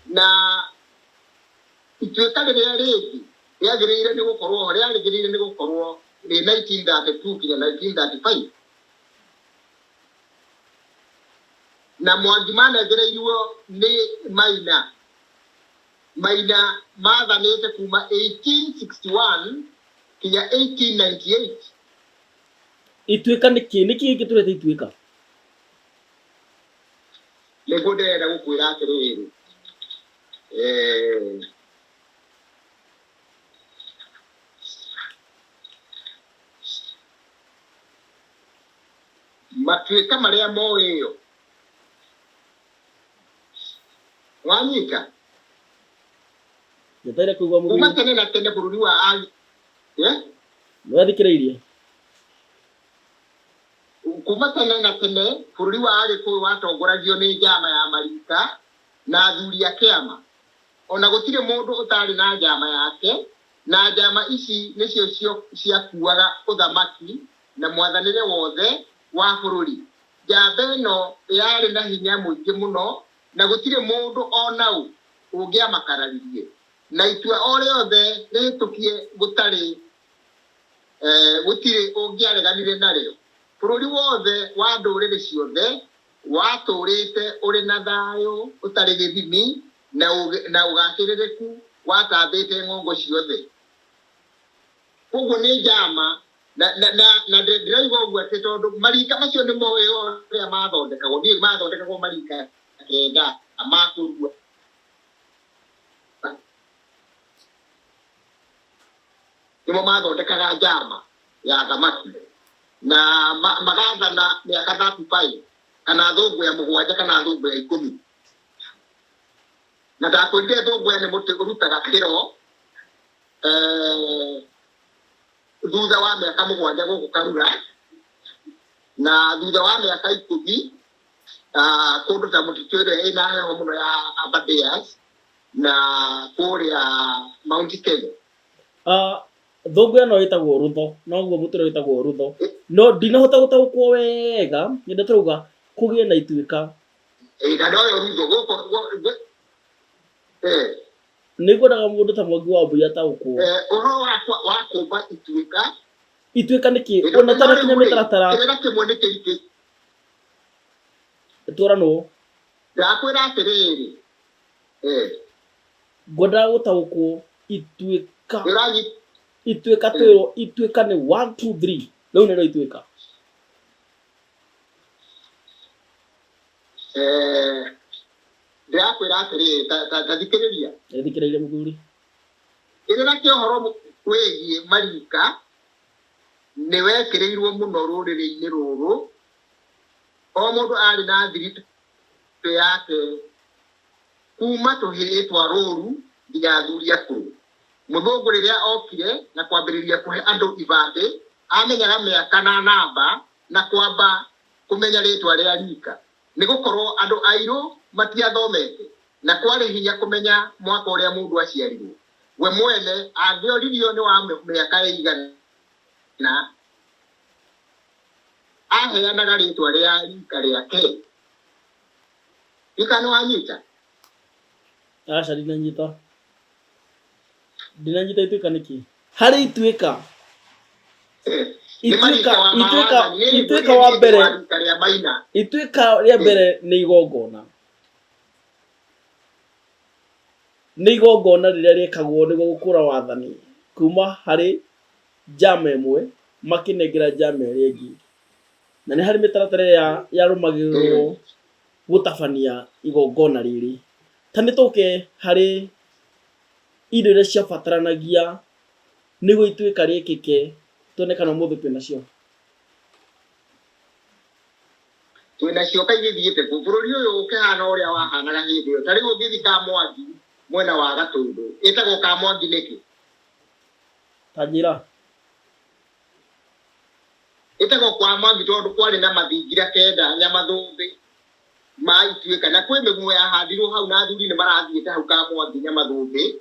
na ituä ka rä rä a rä ngä rä agä rä ire nä gå korwo rä arä gä rä ire nä gå korwo rä 1932 kinya 1935 na Mwangi manengereirio nä Maina mathanä te kuma 1861 kinya 1898 ituä ka nä kä gä tå rete ituä ka nä guo ndärenda gå kwä ra atä rä rä matuä ka marä a moä ä yo wanyika njeteire kå igua må kuma tene na tene bå rå ri wa nä wathikä rä irie kuma tene na tene bå rå ri wa agä kå watongoragio nä njama ya marika na athuri a kä ama ona gå tirä må ndå å tarä na njama yake na njama ici nä cio ciakuaga å thamaki na mwathanä re wothe wa bå rå ri njamba ä no yarä na hinya må ingä må no na gå tirä må ndå onaå å ngä amakararirie na itua o rä othe rä hä tå kie gå tarä gå tirä å ngä areganire narä bå rå ri wothe wa ndå rä rä ciothe watå rä te å rä na thayå å tarä gä thimi na å gakä rä rä ku watambä te ng'ongo ciothe koguo nä njama na ndĩraigua ũguo atĩ tondũ marika macio nĩ moĩ ũrĩa mathondekagwo ndiũĩ mathondekagwo marika kenda ma kũrua nĩmo mathondekaga njama ya thamaki na magathana mĩaka 35 kana thũngũ ya 7 kana thũngũ ya 10 na ndakwĩrire thũngũ ya nĩ mũtĩ ũrutaga kĩro thutha wa mĩaka 7 gũkũ Karura na thutha wa mĩaka 10 kũndũ ta mũtitũ ĩrĩa ĩna heho mũno ya Aberdares na kũrĩa Mount Kenya. Thũngũ ĩno ĩtagwo rũtho noguo mũtĩ ũrĩa wĩtagwo rũtho no ndinahota gũtaũkwo wega nyende tũrauga kũgĩe na ituĩka na no yo rũtho gũkũ nĩngwendaga mũndũ ta Mwangi wa Mbũi ataũkwo ũhoro wa kũmba ituĩka nĩ kĩ ona tarakinya mĩtaratara kĩrĩa kĩmwe nĩ kĩrikĩ twara nũ ndakwĩra atĩrĩrĩ ngwendaga gũtaũkwo ituĩka twĩrwo ituĩka nĩ 1 2 3 rĩu nĩrĩo ituĩka ndĩrakwĩra atĩrĩrĩ ta thikĩrĩria thikĩrĩria mũthuri ĩrĩa kĩ ũhoro wĩgiĩ marika nĩ wekĩrĩirwo mũno rũrĩrĩ-inĩ rũrũ o mũndũ arĩ na thiritũ yake kuma tũhĩĩ twa rũru nginya athuri akũrũ mũthũngũ rĩrĩa okire na kwambĩrĩria kũhe andũ ibandĩ amenyaga mĩaka na namba na kwamba kũmenya rĩtwa rĩa rika nĩ gũkorwo andũ airũ matiathomete na kwarĩ hinya kũmenya mwaka ũrĩa mũndũ aciarirwo we mwene angĩoririo nĩ wa mĩaka ĩigana aheanaga rĩtwa rĩa rika rĩake rika nĩ wanyita aca ndinanyita ituĩka nĩkĩ harĩ ituĩka wa mbere ituĩka rĩa mbere nĩ igongona rĩrĩa rĩkagwo nĩguo gũkũra wathani kuma harĩ njama ĩmwe makĩnengera njama ĩrĩa ĩngĩ na nĩ harĩ mĩtaratara ĩrĩa yarũmagĩrĩrwo gũtabania igongona rĩrĩ ta nĩtũke harĩ indo iria ciabataranagia nĩguo ituĩka rĩkĩke tuone kana mũndũ twĩnacio kaingĩ thiĩte bũrũri ũyũ ũkĩhana ũrĩa wahanaga hĩndĩ ĩyo ta rĩu ũngĩthi Kamwangi mwena wa Gatũndũ ĩtagwo Kamwangi nĩkĩ ta njĩra gutego kwa Mwangi tondu kwari na mathingira kenda Nyamathumbi maituika na kwi miguo ya handirwo hau na thuri ni marathiite hau ka Mwangi Nyamathumbi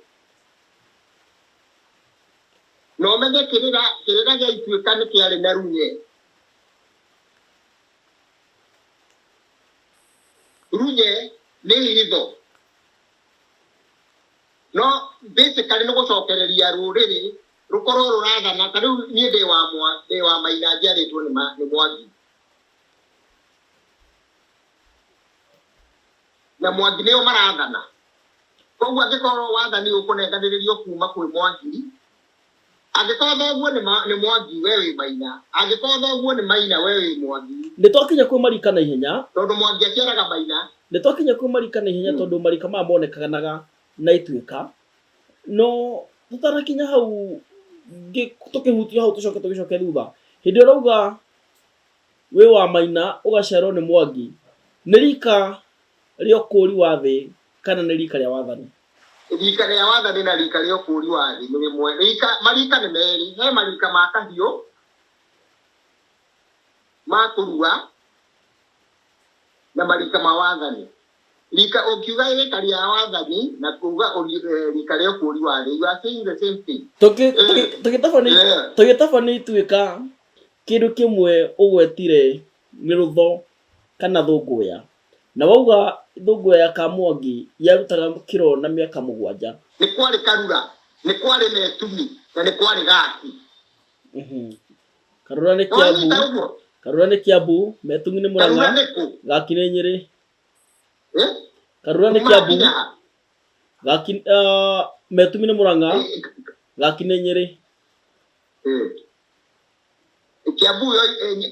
no menye kirira gia ituika ni kiari na Runye ni hitho no basically no gucokereria ruriri rukorwo rurathana ta riu nie ndi wa Maina njiaritwo ni Mwangi na Mwangi nio marathana koguo angikorwo wathani ukunenganiririo kuma kwi Mwangi angikorwo thoguo ni Mwangi wewe Maina angikorwo thoguo ni Maina wewe Mwangi ni twakinya kumarika na ihenya tondu Mwangi aciaraga Maina ni twakinya kumarika na ihenya tondu marika monekanaga na ituika no tutarakinya hau tukihutio hau tucoke thutha hindi urauga we wa Maina ugacerwo ni Mwangi ni rika rio kuri wa thi kana ni rika ria wathani rika ria wathani na rika rio kuri wa thi ni rimwe marika ni meri he marika ma kahio ma kurua na marika ma wathani rika ukiuga rika ria wathani na kuuga rika rio kuri wa thi you are saying the same thing tugitafanĩ ituĩka kindu kimwe ugwetire ni rutho kana thunguya na wauga thunguya ka Mwangi yarutaga kiro na miaka 7 ni kwari Karura ni kwari Metumi na ni kwari Gati Karura ni Kiambu Metumi ni Murang'a Gaki ni Nyeri Karura ni Kiambu Gaki Metumi ni Murang'a Gaki ni Nyeri Kiambu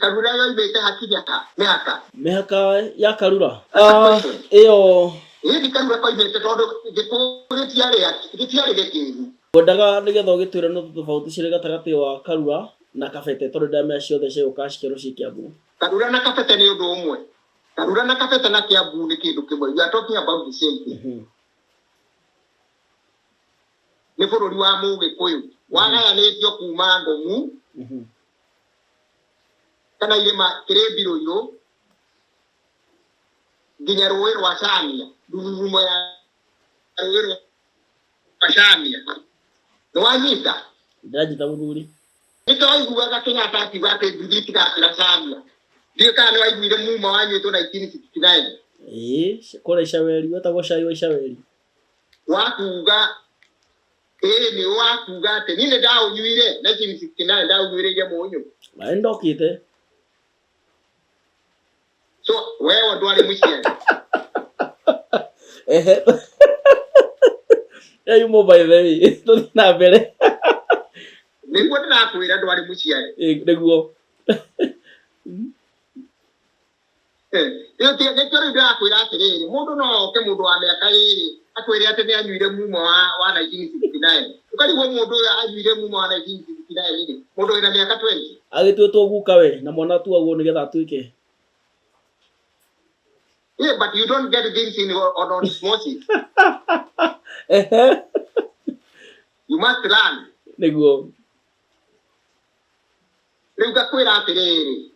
Karura yo ibete hakinya mehaka ya Karura iyo ni Karura kwa ibete tondu gitiari gikiru ndaga nigetha ugitwira no tofauti cire gatagati wa Karura na Kabete tondu ndamea ciothe cio ukashikero ci Kiambu Karura na Kabete ni undu umwe Karura na Kabete na Kiambu ni kindu kimwe you are talking about the same thing ni bururi wa Mugikuyu wagayanitio kuma Ngomu kana irima kirembiro iro nginya ruĩ rwa Camia ndururumo ya ruĩ rwa Camia no wanyita ndajita muthuri nitoiguaga Kenyatta akiuga atĩ nduthi itigakĩra Camia ndiũ kana nĩ waiguire muma wanyuĩtwo 1969 kũrĩa Icaweri wetagwo cai wa Icaweri wakuga ni wakuga atĩ niĩ nĩ ndaũnyuire 1969 ndaũnyuĩrĩire mũnyũ na ndokite so wewe ndwari muciari yumo by the way tuthina mbere niguo ndirakwira ndwari muciari niguo yo tie nekyo ndirakwira atiriri mundu no oke mundu wa miaka iri akwire ati ni anyuire muma wa 1969 ukarigwo mundu anyuire muma wa 1969 mundu ina miaka 20 agitwetwo guka we na mwana tu aguo nigetha atuike. Yeah, but you don't get things on osmosis. You must learn. Niguo. Riu gakwira atiriri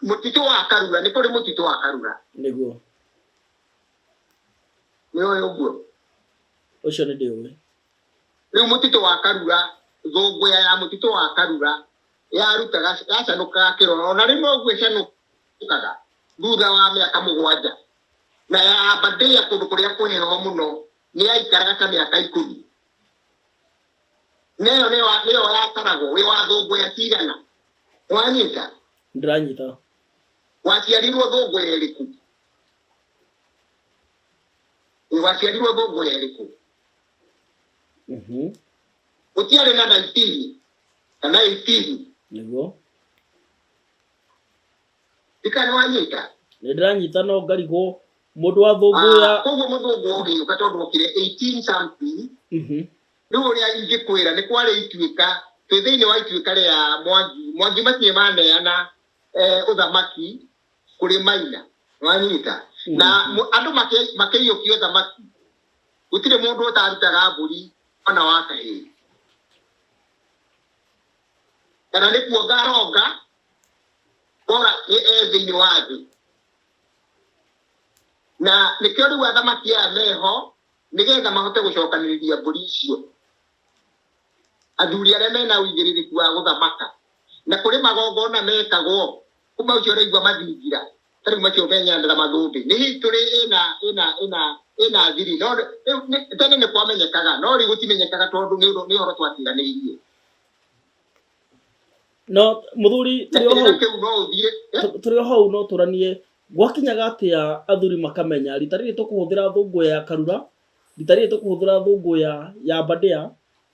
mutito wa Karura ni kuri mutito wa Karura. Niguo. Ni uguo. Ucio ni ndiwe. Riu mutito wa Karura thunguya ya mutito wa Karura yarutaga gacanuka kiroro na rimwe uguo canukaga thutha wa miaka 7 na ya badia kundu kuria kuheho muno ni aikaraga ta miaka 10 neo yakaragwo wi wa thunguya cigana wanyita ndiranyita waciarirwo thunguya iriku waciarirwo thunguya iriku utiari na 19 kana 18 niguo ikani wanyita ndiranyita no ngarigwo mundu wa thunguya koguo muthungu ugi ukatondu ukire 18 something riu uria ingikwira ni kwari ituika twi thiini wa ituika ria Mwangi matie maneana uthamaki kuri Maina wanyita na andu makeiyukio uthamaki gutire mundu utarutaga mburi ona wakahiri kana nĩ kuonga aronga bora thĩinĩ wa thĩ. Na nĩkĩo rĩu athamaki aya meho nĩgetha mahote gũcokanĩrĩria mbũri icio, athuri arĩa mena ũigĩrĩrĩku wa gũthamaka. Na kũrĩ magongona mekagwo kuma ũcio ũraigua mathingira tarĩu macio menyandĩra mathũmbĩ nĩ history ĩna thiri. No tene nĩ kwamenyekaga no rĩu gũtimenyekaga tondũ nĩ ũhoro twatiganĩirie. No muthuri tũrĩ o hau no tũranie gwakinyaga atĩa athuri makamenya rita rĩrĩ tũkũhũthĩra thũngũ ya Karura, rita rĩrĩ tũkũhũthĩra thũngũ ya Aberdare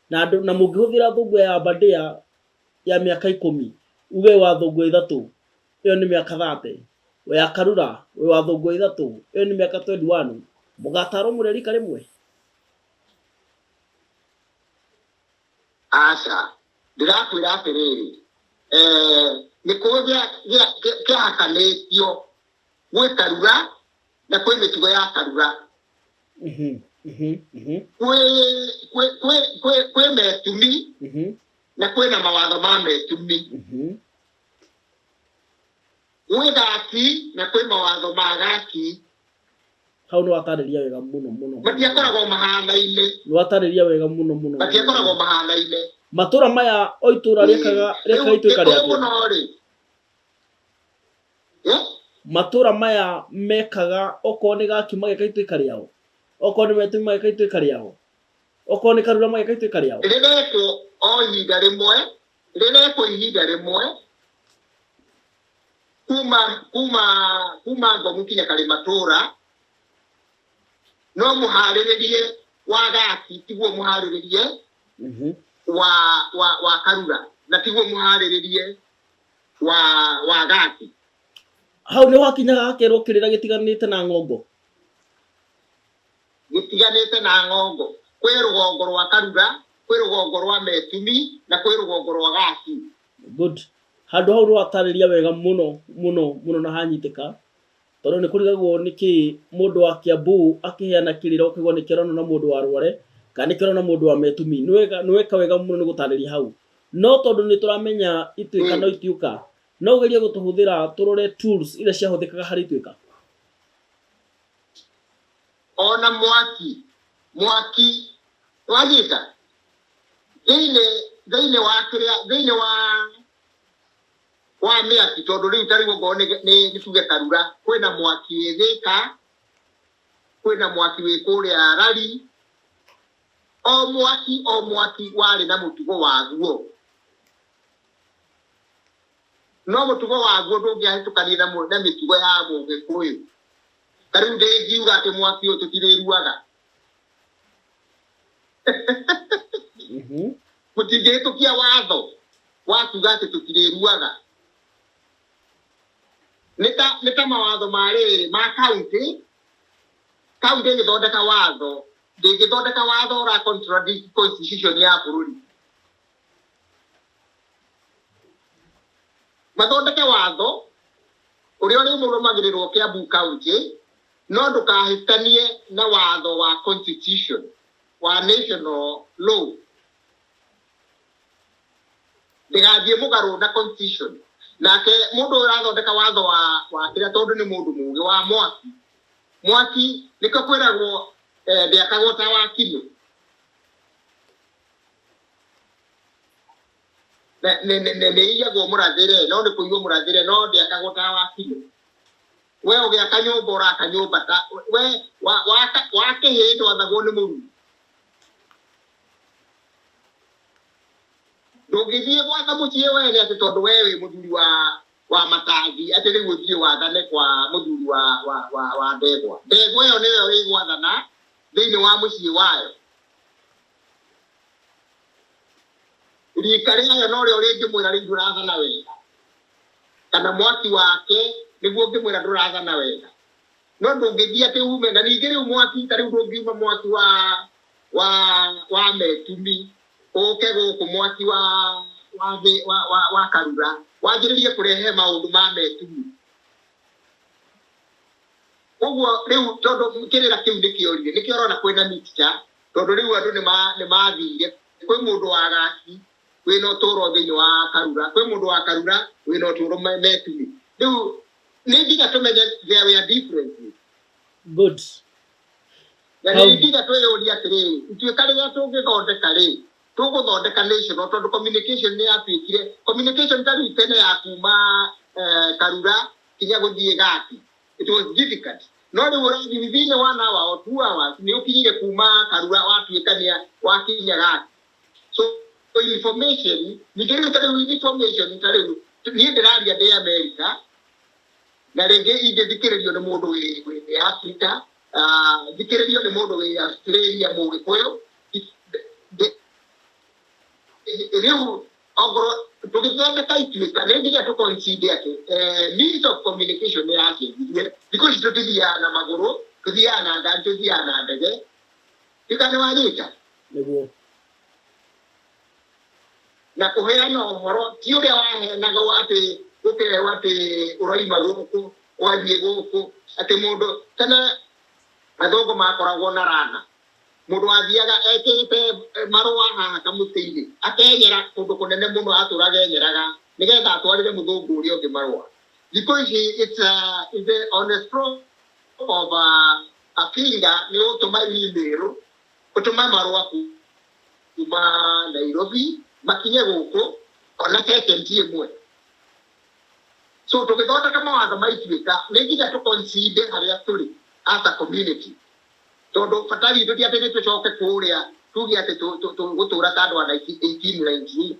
na mũngĩhũthĩra thũngũ ya Aberdare ya mĩaka 10 uge wa thũngũ 3 ĩyo nĩ mĩaka 30, ya Karura wa thũngũ 3 ĩyo nĩ mĩaka 21, mũgatarwo mũrĩ rika rĩmwe? Aca ndĩrakwĩra atĩrĩrĩ nĩ kĩhakanĩtio gwĩ Karura na kwĩ mĩtugo ya Karura. Kwĩ metumi na kwĩ na mawatho ma metumi. Gwĩ gaki na kwĩ mawatho ma gaki. Hau nĩ watarĩria wega mũno. Matiakoragwo mahana-inĩ. Nĩ watarĩria wega mũno. Matiakoragwo mahana-inĩ. Matũra maya o itũra rĩekaga ituĩka rĩake. Matũra maya mekaga okorwo nĩ gaki mageka ituĩka rĩao, okorwo nĩ metumi mageka ituĩka rĩao, okorwo nĩ Karura mageka ituĩka rĩao. Rĩrekwo o ihinda rĩmwe kuma Ngomu nginya Karimatura, no mũharĩrĩrie wa gaki tiguo mũharĩrĩrie wa Karura na tiguo mũharĩrĩrie wa gaki. Hau nĩ wakinyaga hakerwo kĩrĩra gĩtiganĩte na ng'ongo. Gĩtiganĩte na ng'ongo. Kwĩ rũgongo rwa Karura, kwĩ rũgongo rwa metumi na kwĩ rũgongo rwa gaki. Good. Handũ hau nĩ watarĩria wega mũno na hanyitĩka. Tondũ nĩ kũrigagwo nĩkĩ mũndũ wa Kiambu akĩheana kĩrĩra ũkĩgwa nĩ kĩrano na mũndũ wa Rware kana nĩ kĩrano na mũndũ wa metumi. Nĩ weka wega mũno nĩ gũtarĩria hau. No tondũ nĩ tũramenya ituĩka no itiũka, no ũgerie gũtũhũthĩra tũrore tools iria ciahũthĩkaga harĩ ituĩka. Ona mwaki wagĩka thĩinĩ wa mĩaki, tondũ rĩu tarĩu ngorwo nĩ tuge Karura kwĩna mwaki wĩ Thĩka, kwĩna mwaki wĩ kũrĩa Rari. O mwaki warĩ na mũtugo waguo, no mũtugo waguo ndũngĩahĩtũkania na mĩtugo ya Mũgĩkũyũ. Tarĩu ndĩngiuga atĩ mwaki ũyũ tũtirĩruaga. Mũtingĩhĩtũkia watho wakuga atĩ tũtirĩruaga. Nĩ ta mawatho marĩ ma kaunti ĩgĩthondeka watho, ndĩngĩthondeka watho ũra contradict constitution ya bũrũri. Mathondeke watho ũrĩa ũrĩmũrũmagĩrĩrwo Kiambu County, no ndũkahĩtanie na watho wa constitution wa national law. Ndĩgathiĩ mũgarũ na constitution. Nake mũndũ ũrathondeka watho wa kĩrĩa tondũ nĩ mũndũ mũũgĩ wa mwaki nĩko kwĩragwo ndĩakagwo ta wa kilo. Nĩ iyagwo mũrathĩre, no nĩ kũiywo mũrathĩre, no ndĩakagwo ta wa kilo. We ũgĩaka nyũmba ũraka nyũmba ta we wakĩhĩ ndwathagwo nĩ mũruru. Ndũngĩthiĩ gwatha mũciĩ wene atĩ tondũ we wĩ mũthuri wa Matangi atĩ rĩu ũthiĩ wathane kwa mũthuri wa Ndegwa. Ndegwa ĩyo nĩyo ĩgwathana thĩinĩ wa mũciĩ wayo. Rika rĩayo no rĩo rĩngĩmwĩra rĩu ndũrathana wega, kana mwaki wake nĩguo ũngĩmwĩra ndũrathana wega. No ndũngĩthiĩ atĩ ume, na ningĩ rĩu mwaki ta rĩu ndũngiuma mwaki wa metumi ũke gũkũ mwaki wa Karura wanjĩrĩrie kũrehe maũndũ ma metumi. Ũguo rĩu tondũ kĩrĩra kĩu nĩkĩorire, nĩkĩo ũrona kwĩna mixture, tondũ rĩu andũ nĩ mathire. Kwĩ mũndũ wa gaki, wina utoro thiini wa Karura kwi mundu wa Karura wina utoro metumi riu ni nginya tumenye there are differences. Good. Na ni nginya tweyuria atiriri ituika riria tungithondeka ri tuguthondeka nation tondu communication ni yatuikire communication tari tene ya kuma Karura kinya guthie Gati. It was difficult. No riu urathi within 1 hour or 2 hours ni ukinyire kuma Karura watuikania wakinya Gati. So information ni kile tari information tari ni ndiraria ndi America na rĩngĩ ingĩthikĩrĩrio nĩ mũndũ wĩ Africa thikĩrĩrio nĩ mũndũ wĩ Australia mũgĩkũyũ rĩu ongorwo tũgĩthondeka ituĩka nĩ nginya tũconcide atĩ means of communication nĩ yacenjirie thikũ ici tũtithiaga na magũrũ tũthiaga na ngari tũthiaga na ndege ĩka nĩ wanyita Nĩguo. na kũheana ũhoro ti ũrĩa waheanagwo atĩ ukewa ati uraima guku wathie guku ati mundu kana athongo makoragwo na rana mundu athiaga ekite marua haha kamutiini akenyera kundu kunene muno aturagenyeraga nigetha atwarire muthungu uria ungi marua because it's on a stroke of a finger ni utuma email utuma marua kuma Nairobi makinye guku ona kekentie mwe. So tugithondeka mawatho maituika ni nginya tuconcide haria turi as a community tondu bata witũ ti atĩ nĩ tũcoke kũrĩa tuge atĩ tũgũtũra ta andũ a 1898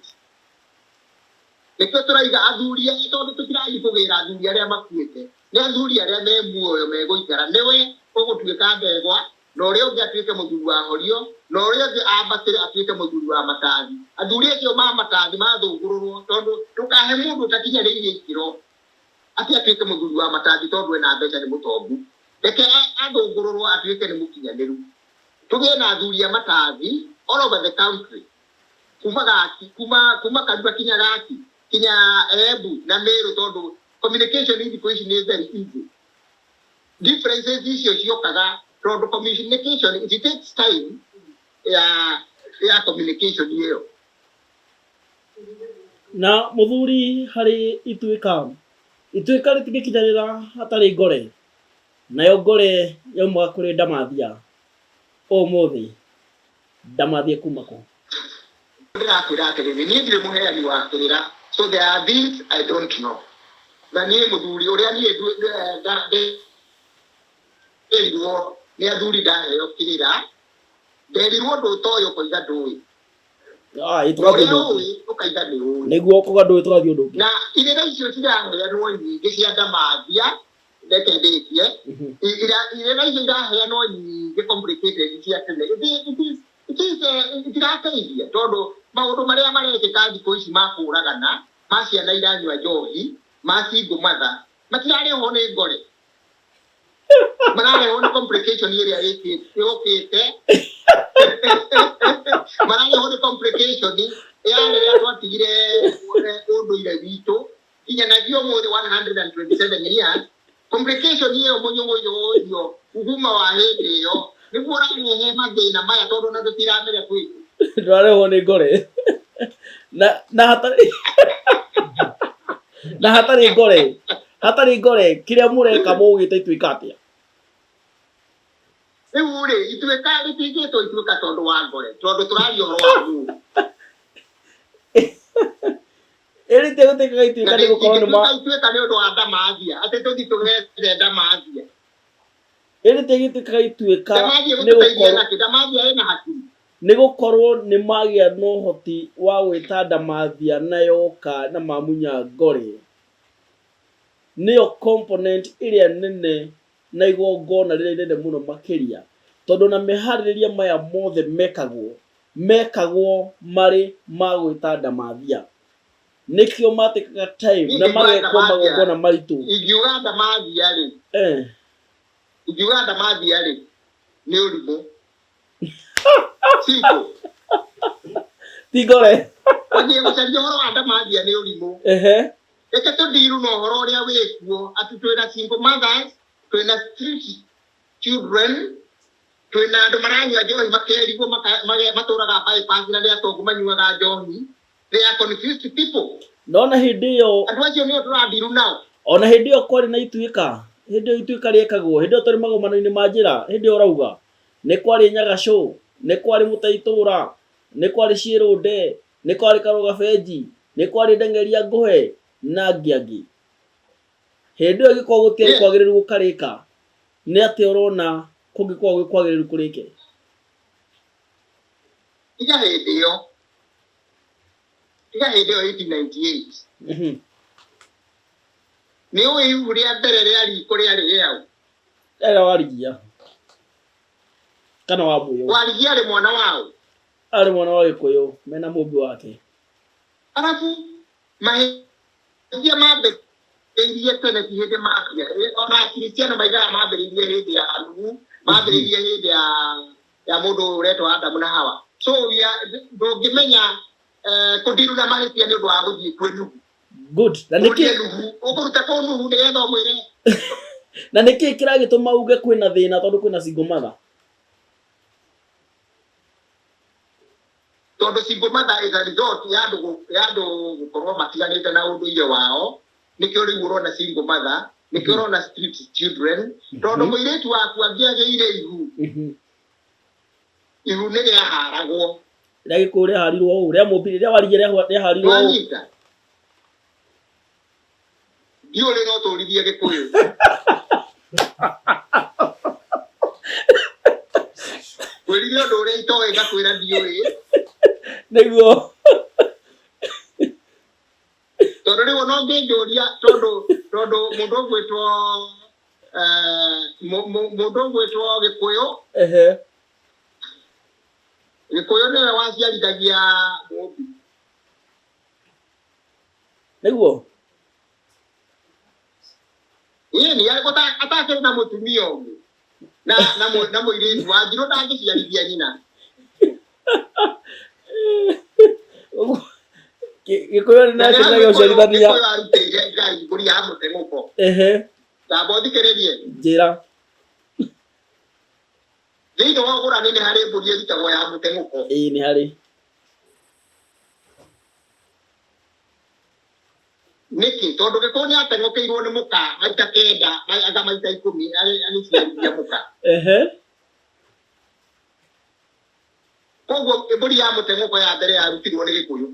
nĩkĩo tũraiga athuri aya tondu tũtirathiĩ kũgĩra athuri arĩa makuĩte nĩ athuri arĩa me muoyo megũikara nĩwe ũgũtuĩka ndegwa na ũrĩa ũngĩ atuĩke mũthuri wa Horio na ũrĩa ũngĩ ambatĩre atuĩke mũthuri wa Matathi athuri acio ma Matathi mathũngũrũrwo tondu ndũkahe mũndũ ũtakinyanĩirie ikĩro ati atuike muthuri wa Matathi tondu ena mbeca ni mutongu reke athũngũrũrwo atuike ni mukinyaniru tugie na athuri a Matathi all over the country kuma Gati kuma Karura kinya Gati kinya Embu na Meru tondu communication in the is very easy differences icio ciokaga tondu communication it takes time ya communication hiyo Na muthuri hari ituika rĩtigĩkinyanĩra hatarĩ ngore nayo ngore yauma kũrĩ Ndamathia ũmũthĩ Ndamathia kuma kũ ndĩrakwĩra atĩrĩrĩ niĩ ndirĩ mũheani wa kĩrĩra so there are things I don't know na niĩ mũthuri ũrĩa niĩ nderirwo nĩ athuri ndaheo kĩrĩra nderirwo ũndũ ũtoĩ ũkoiga ndũĩ ukaiga ni ũĩ nĩguo kuga ndũĩ tũgathiĩ ũndũ ũngĩ na irĩra icio ciraheanwo nyingĩ cia Ndamathia reke ndĩkie irĩra icio iraheanwo nyingĩ complicated cia tene itirateithia tondu maũndũ marĩa marekĩka thikũ ici ma kũragana ma ciana iranyua njohi ma single mother matirarĩhwo nĩ ngore mararĩhwo nĩ complication ĩrĩa yũkĩte mararĩhwo nĩ complication ya rĩrĩa twatigire ũndũire witũ kinyanagio ũmũthĩ 127 years complication ĩyo mũnyũnyũnyũ uguma wa hĩndĩ ĩyo nĩguo ũrarehe mathĩna maya tondũ na tũtiramenya kwĩkũ ndwarĩhwo nĩ ngore na hatarĩ ngore kĩrĩa mũreka mũgĩte ituĩka atĩa rĩu rĩ ituĩka rĩtingĩtwo ituĩka tondũ wa ngore tondũ tũraria ũhoro wa Mungu ĩrĩ tegũtĩkaga ituĩka nĩ gũkorwo ituĩka nĩ ũndũ wa Ndamathia atĩ tũthiĩ tũgethe Ndamathia ĩrĩ tegũtĩkaga ituĩka Ndamathia ĩna hakiri nĩ gũkorwo nĩ magĩa na ũhoti wa gwĩta Ndamathia na yoka na mamunya ngore nĩyo component ĩrĩa nene na igongona rĩrĩa inene mũno makĩria tondũ na meharĩrĩria maya mothe mekagwo marĩ ma gwĩta Ndamathia nĩkĩo matĩkaga time na magekwo magongona maritũ ingiuga Ndamathia rĩ nĩ ũrimũ simple ti ngore ũthiĩ gũcaria ũhoro wa Ndamathia nĩ ũrimũ reke tũndiru na ũhoro ũrĩa wĩkuo atĩ twĩna single mothers twĩna street children twĩna andũ maranyua njohi makerigwo matũraga bypass na rĩa tongu manyuaga njohi They are confused people. Nona hindi yo. Andu acio ni turadiru nao. Ona hindi yo kwari na ituika. Hindi yo ituika riekagwo. Hindi yo turi magomano-ini ma njira. Hindi yo urauga. Ni kwari Nyagacu. Ni kwari Mutaitura. Ni kwari Cirude. Ni kwari Karuga Benji. Ni kwari Ndengeria Nguhe. Na ngiangi. Hindi yo gikorwo gutiari kwagiriru gukarika. Ni ati urona kungikorwo kwagiriru kurike. Tiga hindi yo 1898. Ni uyu ria mbere ria riko ria riau. Era warigia. Kana wabuyo. Warigia ari mwana wao. Ari mwana wa Gikuyu mena mumbi wake. Arafu mahia mabe irie tene hindi mafia. Ona Kristiano maigaga mabe irie hindi ya alu. Mabe irie hindi ya mundu uretwa Adamu na Hawa. So ya ndungimenya kundiru na mahĩtia nĩ ũndũ wa gũthiĩ kwĩ Nuhu. Good. Na nĩkĩ ũkũruta kũ Nuhu nĩgetha ũmwĩre. Na nĩkĩ kĩragĩtũma uge kwĩna thĩna tondũ kwĩna single mother? Tondũ single mother is a result ya andũ gũkorwo matiganĩte na ũndũire wao. Nĩkĩo rĩu ũrona single mother, nĩkĩo ũrona street children. Tondũ mũirĩtu waku angĩagĩire ihu. Ihu nĩ rĩaharagwo. Ria Gikuyu riaharirwo ũũ, ria mũmbire ria warigie riaharirwo ũũ. Wanyita. Ndiũrĩ no tũrithie Gĩkũyũ. Kwĩrire ũndũ ũrĩa itoĩ ngakwĩra ndiũĩ. Nĩguo. Tondũ rĩu no ngĩnjũria tondũ mũndũ ũgwĩtwo Gĩkũyũ. Gĩkũyũ nĩwe waciarithagia mũmbi. Nĩguo. Ni atakĩrĩ na mũtumia ũngĩ. Na mũirĩtu Wanjirũ ndangĩciarithia nyina. Gĩkũyũ nĩ nakĩrĩragia ũciarithania. Gĩkũyũ arutĩire Ngai mbũri ya mũteng'ũko. Tamba ũthikĩrĩrie. Njĩra. Thĩinĩ wa ũgũrani nĩ harĩ mbũri ĩrutagwo ya mũteng'ũko. Ĩĩ nĩ harĩ. Nĩkĩ tondũ Gĩkũyũ nĩ ateng'ũkĩirwo nĩ mũka maita 9 anga maita 10 agĩciarithia mũka. Koguo mbũri ya mũteng'ũko ya mbere yarutirwo nĩ Gĩkũyũ.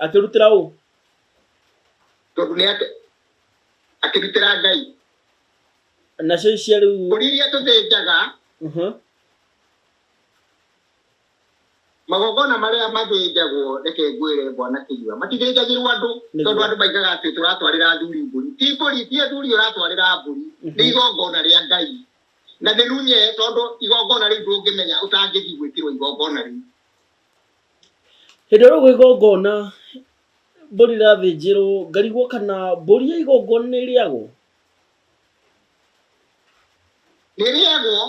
Akĩrutĩra ũũ? Tondũ nĩ akĩrutĩra Ngai. Nacio icia rĩu mbũri iria tũthĩnjaga magongona marĩa mathĩnjagwo reke ngwĩre Bwana Kĩnyua matithĩnjagĩrwo andũ tondũ andũ maigaga atĩ tũratwarĩra athuri mbũri. Ti mbũri ti athuri ũratwarĩra mbũri, nĩ igongona rĩa Ngai. Na nĩ runye tondũ igongona rĩu ndũngĩmenya ũtangĩthiĩ gwĩkĩrwo igongona rĩu. Hĩndĩ ĩrĩa ũgwĩ igongona mbũri ĩrathĩnjĩrwo ngarigwo kana mbũri ya igongona nĩ ĩrĩagwo? Nĩ ĩrĩagwo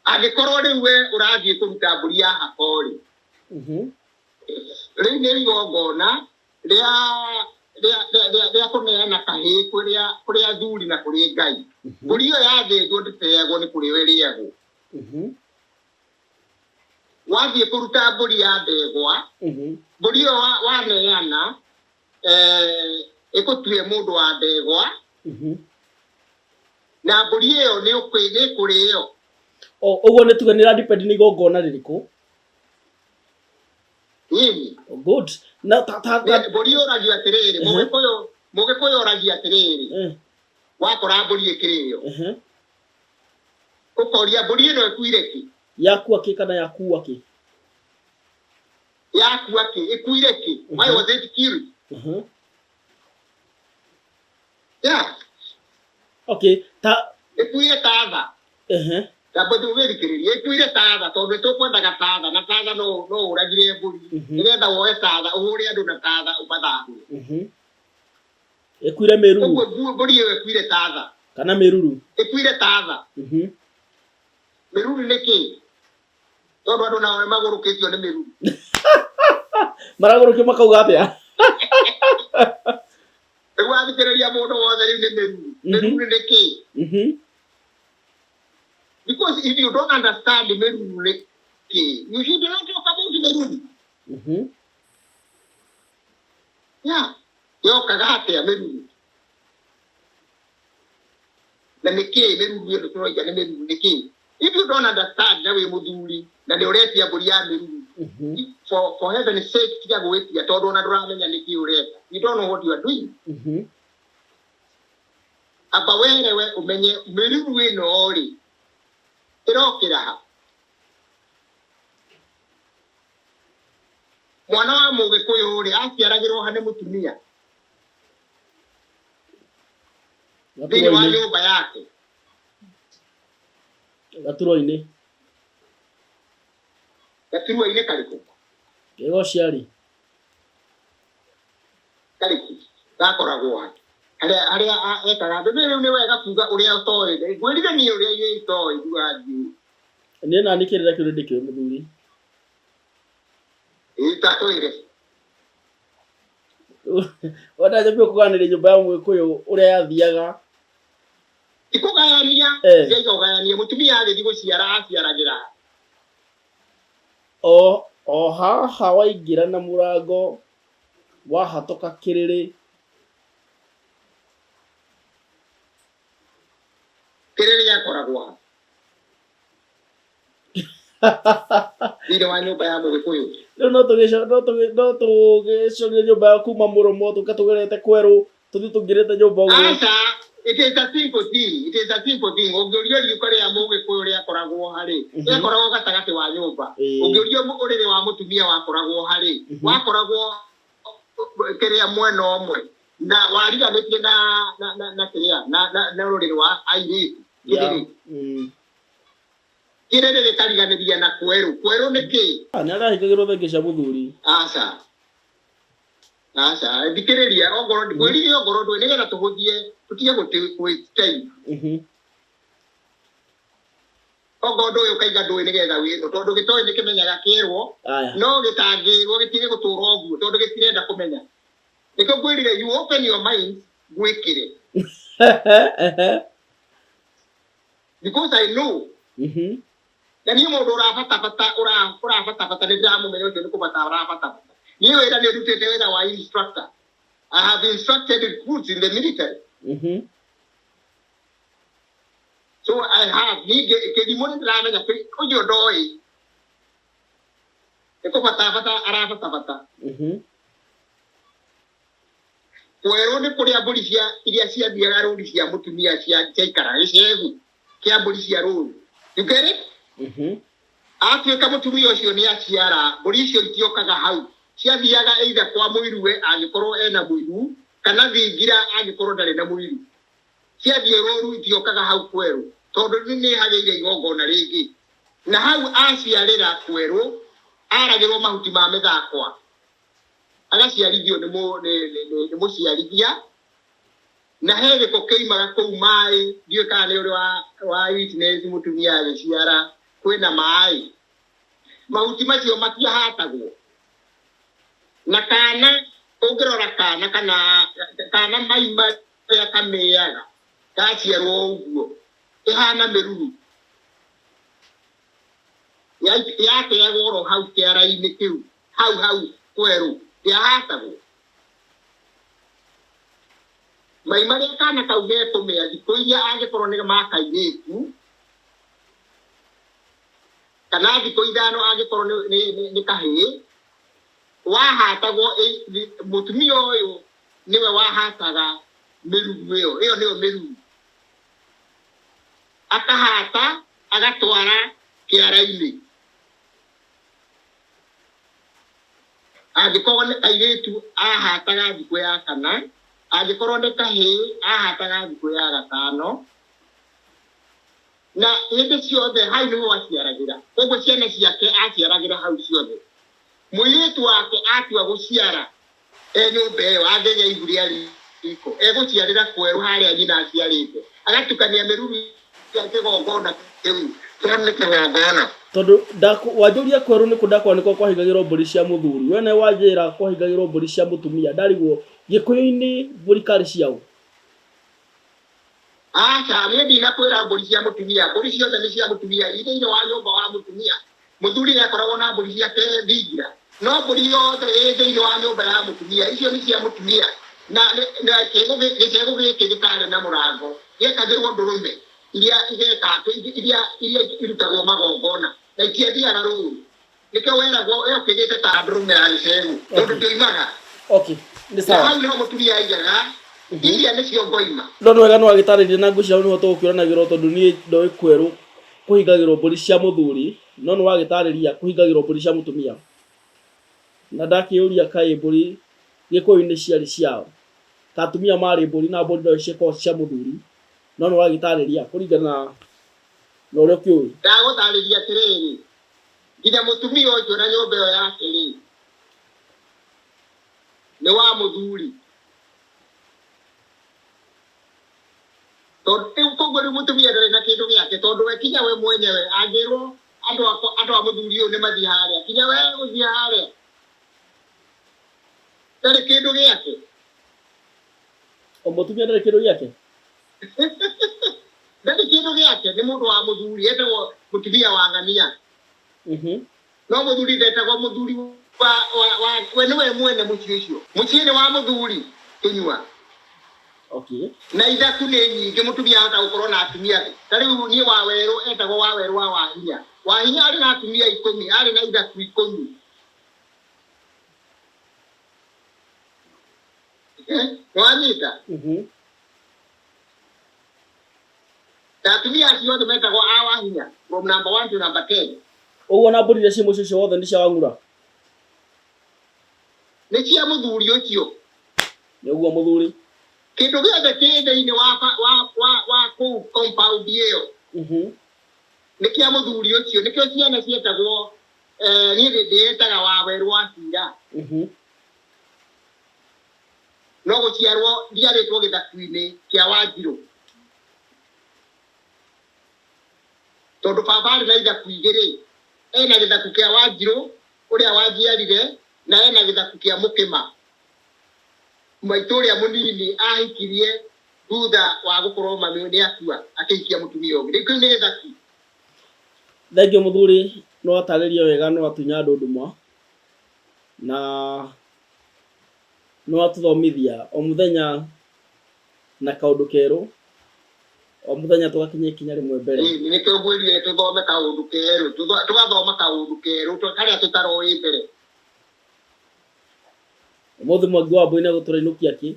angĩkorwo rĩu we ũrathiĩ kũruta mbũri ya hakori. Rĩu nĩ igongona rĩa kũneana kahĩĩ kũrĩ athuri na kũrĩ Ngai. Mbũri ĩyo yathĩnjwo ndĩteagwo nĩ kũrĩ we ĩrĩagwo. Wathiĩ kũruta mbũri ya ndegwa, mbũri ĩyo waneana ĩgũtue mũndũ wa ndegwa na mbũri ĩyo nĩ kũrĩo. Ũguo nĩ tuge nĩ ĩradepend nĩ igongona rĩrĩkũ? Good. Na mbũri ũragio atĩrĩrĩ, Mũgĩkũyũ ũragio atĩrĩrĩ, wakora mbũri ĩkĩrĩo ũkoria mbũri ĩno ĩkuire kĩ? Yakua kĩ kana yakua kĩ? Yakua kĩ? Ĩkuire kĩ? Why was it killed? Yeah. Okay. Ĩkuire ta tha. Tamba ndũgĩthikĩrĩria ĩkuire ta tha tondũ tũkwendaga ta tha na ta tha no ũragire mbũri nĩgetha woe ta tha ũhũre andũ na ta tha ũmathambie. Ĩkuire mĩruru. Ũguo mbũri ĩyo ĩkuire ta tha. Kana mĩruru. Ĩkuire ta tha. Mĩruru nĩ kĩ? Tondũ andũ nao nĩmagũrũkĩtio nĩ mĩruru. Maragũrũkio makauga atĩa? Rĩu wathikĩrĩria mũndũ wothe rĩu nĩ mĩruru. Mĩruru nĩ kĩ? Because if you don't understand mĩruru You should not talk about Meruru. Yeah. Yo kagate ya Meruru. Na niki Meruru yo tunoja na Meruru niki. If you don't understand na we muduri na ni ureti ya buri ya Meruru. For heaven's sake tiga gweti ya todo na drama nya niki ureta. You don't know what you are doing. Aba wewe umenye Meruru ino ori. Irokira ha. Mwana wa Mugikuyu uri aciaragirwo hane mutumia thini wa nyumba yake Gaturoini kariku ego ciari kariku gakoragwo ha aria ekaga mbere ni wega kuga uria utoe gwirigania uria yitoe duaji ni na nikirira kirindi kio muthuri itatoire wada japo kuganira nyumba ya Mugikuyu uria yathiaga ikugania yegogania mutumia ari guciara aciaragira haha waingira na murango wahatoka kiriri yakoragwo ire wa nyumba ya Mugikuyu no tugicoria nyumba ya kuma Murumo tukatugerete Kweru tuthi tungirete nyumba uguo. Asa it is a simple thing Ungiorio riko ria Mugikuyu ria koragwo hari yakoragwo gatagati wa nyumba ungiorio urire wa mutumia wakoragwo hari wakoragwo kiria mwena omwe na wariganitie na kiria na urire wa airitu kirere rekariganiria na Kweru niki ni arahikagirwo thengi cia muthuri asa ndikiriria ogoro kwiri ogoro ndwe nigetha tuhuthie tutige gutai ogoro ndwe ukaiga ndwe nigetha wino tondu gitoe nikimenyaga kirwo no gitangirwo gitige gutura oguo tondu gitirenda kumenya niko kwirire you open your mind gwikire because I know yani mundu urafata ni ndamumenya ucio nikubata urafata ni wira ni rutete wira wa instructor. I have instructed recruits in the military. So I have ni kedimoni ndramenya ujo doi nikubata arafata Kweru ni kuria mburi cia iria ciathiaga rũũri cia mutumia ciaikara gĩcegũ kia mburi cia rũũri. You get it? Atuĩka mutumia ũcio ni aciara mburi icio itiokaga hau ciathiaga either kwa mũiruwe angĩkorwo ena mũiru kana thingira angĩkorwo ndarĩ na mũiru. Ciathiĩ rũũru itiokaga hau Kweru tondu nĩ hagĩire igongona rĩngĩ na hau aciarĩra Kweru aragĩrwo mahuti ma mĩthakwa agaciarithio nĩ mũciarithia na he gĩko kĩimaga kũu maĩ ndiũĩ kana nĩ ũrĩ wa witness mutumia agĩciara kwĩna maĩ mahuti macio matiahatagwo na kana ũngĩrora kana maima ya kamĩaga gaciarwo ũguo ĩhana mĩruru yateagwo oro hau kĩara-inĩ kĩu hau Kweru ndiahatagwo maima rĩa kana kau gekũmĩa thikũ iria angĩkorwo nĩ makairĩtu kana thikũ ithano angĩkorwo nĩ kahĩĩ wahatagwo mutumia ũyũ niwe wahataga mĩruru ĩyo nĩyo mĩruru akahata agatwara kĩara-inĩ angĩkorwo nĩ kairĩtu ahataga thikũ ya kana angĩkorwo nĩ kahĩĩ ahataga thikũ ya gatano na hĩndĩ ciothe hau nĩho aciaragĩra koguo ciana ciake aciaragĩra hau ciothe mũirĩtu wake atua gũciara nyũmba ĩyo angĩgĩa ihu rĩa riko egũciarĩra Kweru harĩa nyina aciarĩte agatukania mĩruru ya kĩgongona kĩu nĩ kĩgongona tondu wanjuria Kweru nĩ kũndakwa nĩko kwahingagĩrwo mbũri cia mũthuri wene wanjĩra kwahingagĩrwo mbũri cia mũtumia ndariguo Gĩkũyũ-inĩ mbũri karĩ ciao niĩ ndinakwĩra mbũri cia mũtumia mbũri ciothe nĩ cia mũtumia thĩinĩ wa nyũmba wa mũtumia muthuri akoragwo na mburi ciake thingira no mburi yothe thĩinĩ wa nyũmba ya mũtumia icio nĩ cia mũtumia na gĩcegũ gĩkĩ gĩtarĩ na mũrango gĩekagĩrwo ndũrũme iria irutagwo magongona na itiathiaga rũru nĩkĩo weragwo ũkĩgĩte ta ndũrũme ya gĩcegũ tondũ ndioimaga nĩ sawa hau nĩho mũtumia aigaga iria nĩcio ngoima no nĩ wega no agĩtarĩria na ngũciao nĩho tũgũkĩoranagĩrwo tondũ niĩ ndoĩ kwerũ kũhingagĩrwo mbũri cia mũthuri no nĩ wagĩtarĩria kũhingagĩrwo mbũri cia mũtumia na ndakĩũria kaĩ mbũri gĩkũyũ-inĩ ciarĩ ciao ta atumia marĩ mbũri na mbũri no cikorwo cia mũthuri no nĩ wagĩtarĩria kũringana na ũrĩa ũkĩũĩ ndagũtarĩria atĩrĩrĩ nginya mũtumia ũcio na nyũmba ĩyo yake rĩ nĩ wa mũthuri tondũ koguo rĩu mũtumia ndarĩ na kĩndũ gĩake tondũ we kinya we mwenyewe angĩrwo andũ a mũthuri ũyũ nĩ mathiĩ harĩa kinya we gũthiĩ harĩa ndarĩ kĩndũ gĩake mũtumia ndarĩ kĩndũ gĩake ndarĩ kĩndũ gĩake nĩ mũndũ wa mũthuri etagwo mũtumia wa ng'ania no mũthuri ndetagwo mũthuri we nĩwe mwene mũciĩ ũcio mũciĩ nĩ wa mũthuri tũnyua na ithaku nĩ nyingĩ mũtumia ahota gũkorwo na atumia ta rĩu niĩ wa werũ etagwo wa werũ wa Wahinya arĩ na atumia 10 arĩ na ithaku 10 wanyita atumia acio othe metagwo a Wahinya from number 1 to number 10 ũguo na mbũri iria ciĩ mũciĩ ũcio wothe nĩ cia Wangũra nĩ cia mũthuri ũcio nĩ ũguo mũthuri kĩndũ gĩothe kĩ thĩinĩ wa kũu compound ĩyo nĩ kĩa mũthuri ũcio nĩkĩo ciana cietagwo niĩ ndĩĩtaga wa werũ wa Cira no gũciarwo ndiarĩtwo gĩthaku-inĩ kĩa Wanjirũ tondũ baba arĩ na ithaku igĩrĩ ena gĩthaku kĩa Wanjirũ ũrĩa wanjiarire na ena gĩthaku kĩa Mũkĩma maitũ ũrĩa mũnini ahikirie thutha wa gũkorwo mami nĩ akua akĩhikia mũtumia ũngĩ rĩu nĩ gĩthaku thengio mũthuri no atarĩrie wega no atunya andũ nduma na no atũthomithia o mũthenya na kaũndũ kerũ o mũthenya tũgakinya ikinya rĩmwe mbere nĩ tũgwĩrire tũthome kaũndũ kerũ tũgathoma kaũndũ kerũ karĩa tũtaroĩ mbere mũthĩ mwangi wa mbũi nĩ gũtũrainũkia kĩ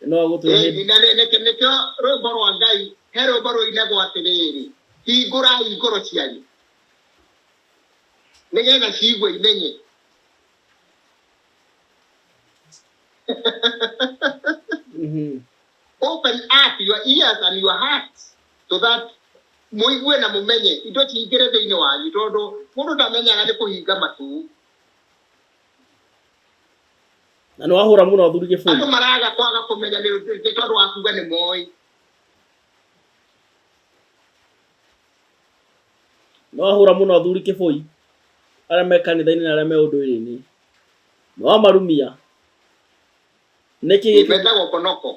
no gũtũrainũkia nĩkĩo rwĩmbo rwa Ngai he rwĩmbo rũinagwo atĩrĩrĩ hingũrai ngoro cianyu nĩgetha ciigue imenye open up your ears and your heart so that mũigue na mũmenye indo ciingĩre thĩinĩ wanyu tondũ mũndũ ndamenyaga nĩ kũhinga matũ na nĩ wahũra mũno athuri gĩbũi andũ maraga kwaga kũmenya nĩ tondũ wa kuga nĩ moĩ nĩ wahũra mũno athuri kĩbũi arĩa me kanitha-inĩ na arĩa me ũndũire-inĩ nĩ wamarumia nĩkĩ metagwo konoko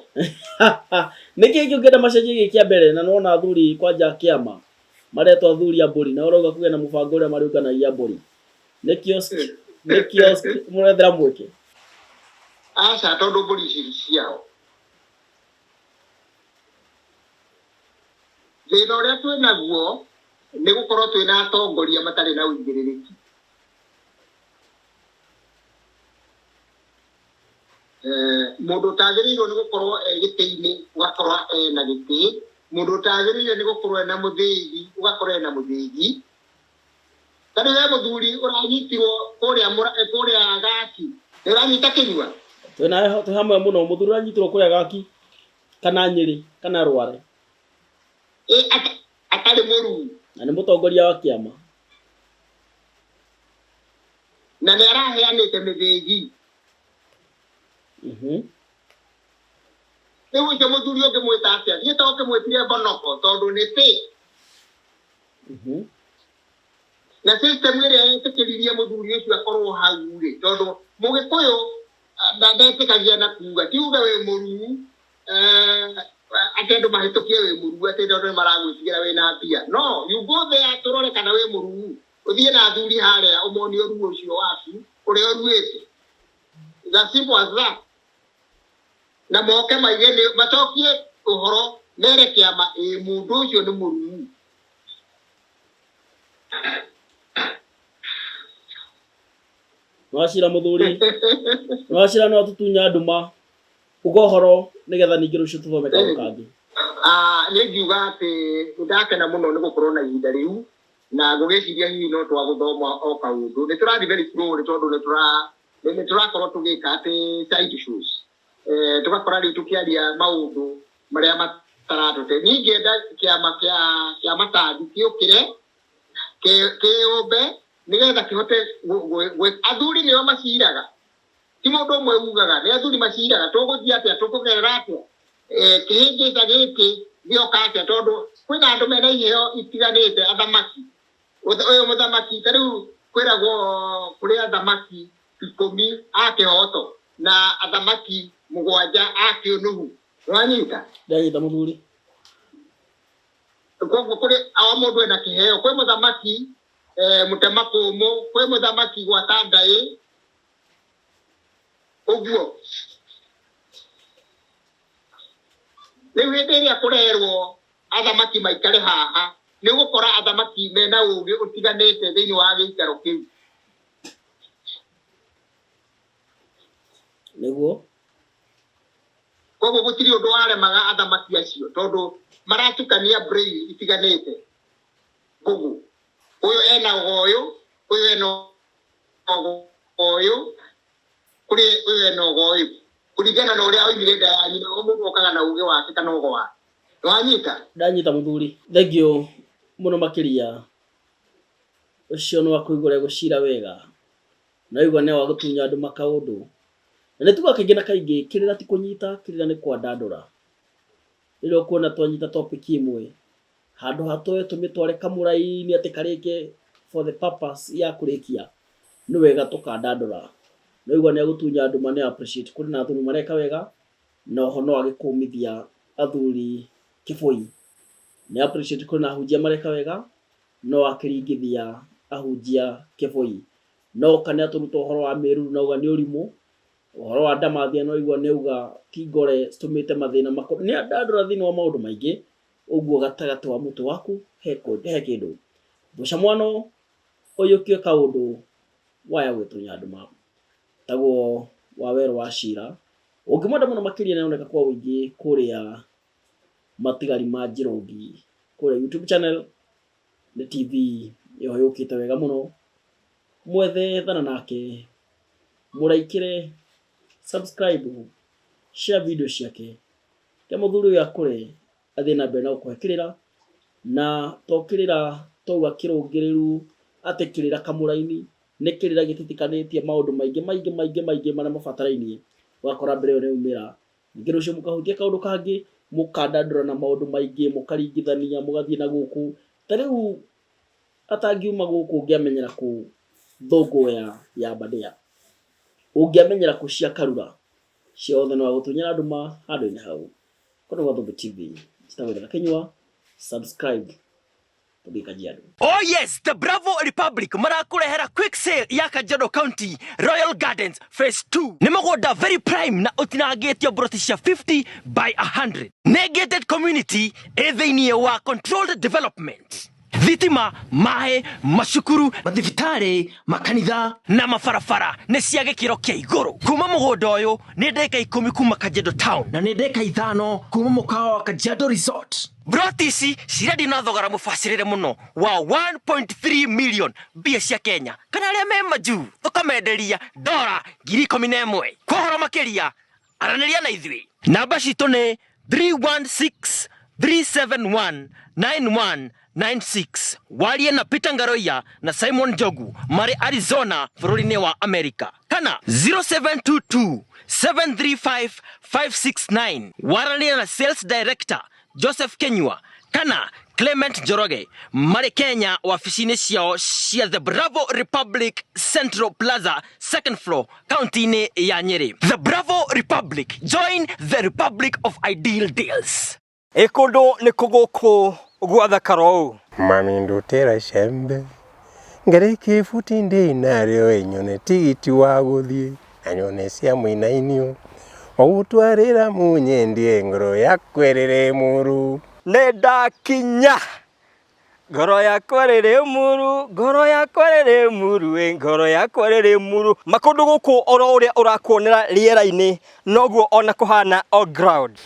nĩkĩ ũngĩenda macenjie gĩkĩ kĩa mbere na nona athuri kwanja kĩama maretwo athuri a mbũri na ũrauga kũgĩa na mũbango ũrĩa marĩũnganagia mbũri nĩkĩo mũrethera mweke aca tondũ mbũri ici ciao thĩna ũrĩa twĩnaguo nĩ gũkorwo twĩna atongoria matarĩ na ũigĩrĩrĩki mũndũ ũtagĩrĩirwo nĩ gũkorwo gĩtĩ-inĩ ũgakorwo ena gĩtĩ mũndũ ũtagĩrĩirwo nĩ gũkorwo ena mũthĩgi ũgakorwo ena mũthĩgi tondũ we mũthuri ũranyitirwo kũrĩa Gaki nĩ ũranyita kĩnyua twĩ hamwe mũno mũthuri ũranyitirwo kũrĩa Gaki kana Nyĩrĩ kana Rware atarĩ mũruu na nĩ mũtongoria wa kĩama na nĩ araheanĩte mĩthĩgi rĩu ũcio mũthuri ũngĩmwĩta atĩa thiĩ ta ũkĩmwĩtire Bonoko tondũ nĩ tĩ na system ĩrĩa yetĩkĩririe mũthuri ũcio akorwo hau-rĩ tondũ Mũgĩkũyũ ndetĩkagia na kuga ti uge wĩ mũruu atĩ andũ mahĩtũkie wĩ mũruu atĩ andũ maragwĩtigĩra wĩna mbia no you go there tũrore kana wĩ ucio waku uria ruite. It's as simple as that. Na moke maigene macokie uhoro mere kiama mundu ucio ni murumu. Wacira muthuri wacira no tutunya nduma ugohoro nigetha ningi rucio tuthome kaundu kangi. Ni ngiuga ati ndakena muno ni gukorwo na ihinda riu na ngugiciria hihi no twaguthoma o kaundu ni turathi very slow ni tondu ni turakorwo tugika ati side shows tugakora riu tukiaria maundu maria mataratute ningenda kiama kia matandi kiukire kiumbe nigetha kihote athuri nio maciraga ti mundu umwe ugaga ni athuri maciraga tuguthia atia tukugerera atia kihingica giki gioka atia tondu kwina andu mena iheo itiganite athamaki uyu muthamaki tariu kwiragwo kuri athamaki 10 akihoto na athamaki 7 akiunuhu wanyita ndanyita muthuri koguo kuri awa mundu ena kiheo kwi muthamaki mutemakumu kwi muthamaki gwata ndai uguo riu hindi iria kurerwo athamaki maikare haha ni gukora athamaki mena ugi utiganite thiini wa giikaro kiu niguo koguo gutiri undu waremaga athamaki acio tondu maratukania brain itiganite gugu uyu ena ugoyu uyu ena ugoyu kuri uyu ena ugoyu kuringana na uria oimire nda yanyu no mundu okaga na uge wake kana ugo wake wanyita ndanyita muthuri thengio muno makiria ucio no akuigure gucira wega na igwa ne wa gutunya andu makaundu na tuga kaingi na kaingi kirira ti kunyita kirira ni kwandandura ilo kuona twanyita topic imwe handu hatoe tumitware kamuraini ati karike for the purpose ya kurikia ni wega tukandandura no igwa ne gutunya andu mane appreciate kuri na athuri mareka wega no hono agikumithia athuri kiboi ni appreciate kuri na hujia mareka wega no akiringithia ahujia kiboi no kana turuto horo wa miru na uga ni urimu uhoro wa ndamathia no igwa ne uga kingore stumite mathina mako ni andandura thini wa maundu maingi uguo gatagati wa mutu waku he kindu buca mwano uyu kio kaundu waya gwitunya andu ma taguo waweru wa cira ungimwenda muno makiria nioneka kwa wingi kuria matigari ma Njirungi kuria YouTube channel ni TV yo yukite wega muno mwethe thana nake muraikire subscribe share video ciake ke muthuri ya kure athina mbere na kuhekirira na tokirira toga kirungiriru atekirira kamuraini nekirira gititikanĩtie maundu maingĩ mana mabatarainie wakora mbere ore umira ngiro cio mukahutia kaundu kangi mukandandura na maundu maingĩ mukaringithania mugathie na guku tariu atangiuma guku ngiamenyera ku thogo ya badia ungiamenyera ku cia karura ciothe no gutunyira nduma handu-ini hau kono gwa Thubu TV citawira Kenywa subscribe. Oh yes, the Bravo Republic marakurehera quick sale ya Kajiado County Royal Gardens Phase 2 ni mugunda very prime na utinagitio broti cia 50 by 100 negated community ethinie wa controlled development thitima mahe macukuru mathibitari makanitha na mafarafara ni cia gikiro kia iguru kuma mugunda uyu ni ndeka 10 kuma Kajiado Town na ni ndeka 5 kuma mukao wa Kajiado Resort. Brotisi ciredi na thogora mufacirire muno wa 1.3 million mbia cia Kenya kana aria me maju tukamenderia $11,000 kohoro makiria araniria na ithui namba citu ni 316 371 9196 walie na Peter Ngaroia na Simon Jogu mari Arizona bururi-ini wa America kana 0722 735 569 warania na sales director Joseph Kenywa kana Clement Njoroge mari Kenya waficini ciao cia The Bravo Republic Central Plaza 2nd floor county-ini ya Nyeri. The Bravo Republic, join the Republic of Ideal Deals. Ekundu ni kuguku gwa thakaro mami ndutira cembe ngareke futi ndi naryo enyone tigiti wa guthie anyone cia mwinainio ogutwarira munyendie ngoro yakwerere muru nenda kinya ngoro yakwerere muru ngoro yakwerere muru ngoro yakwerere muru makundu guku oro uria urakuonera riera-ini noguo ona kuhana on ground.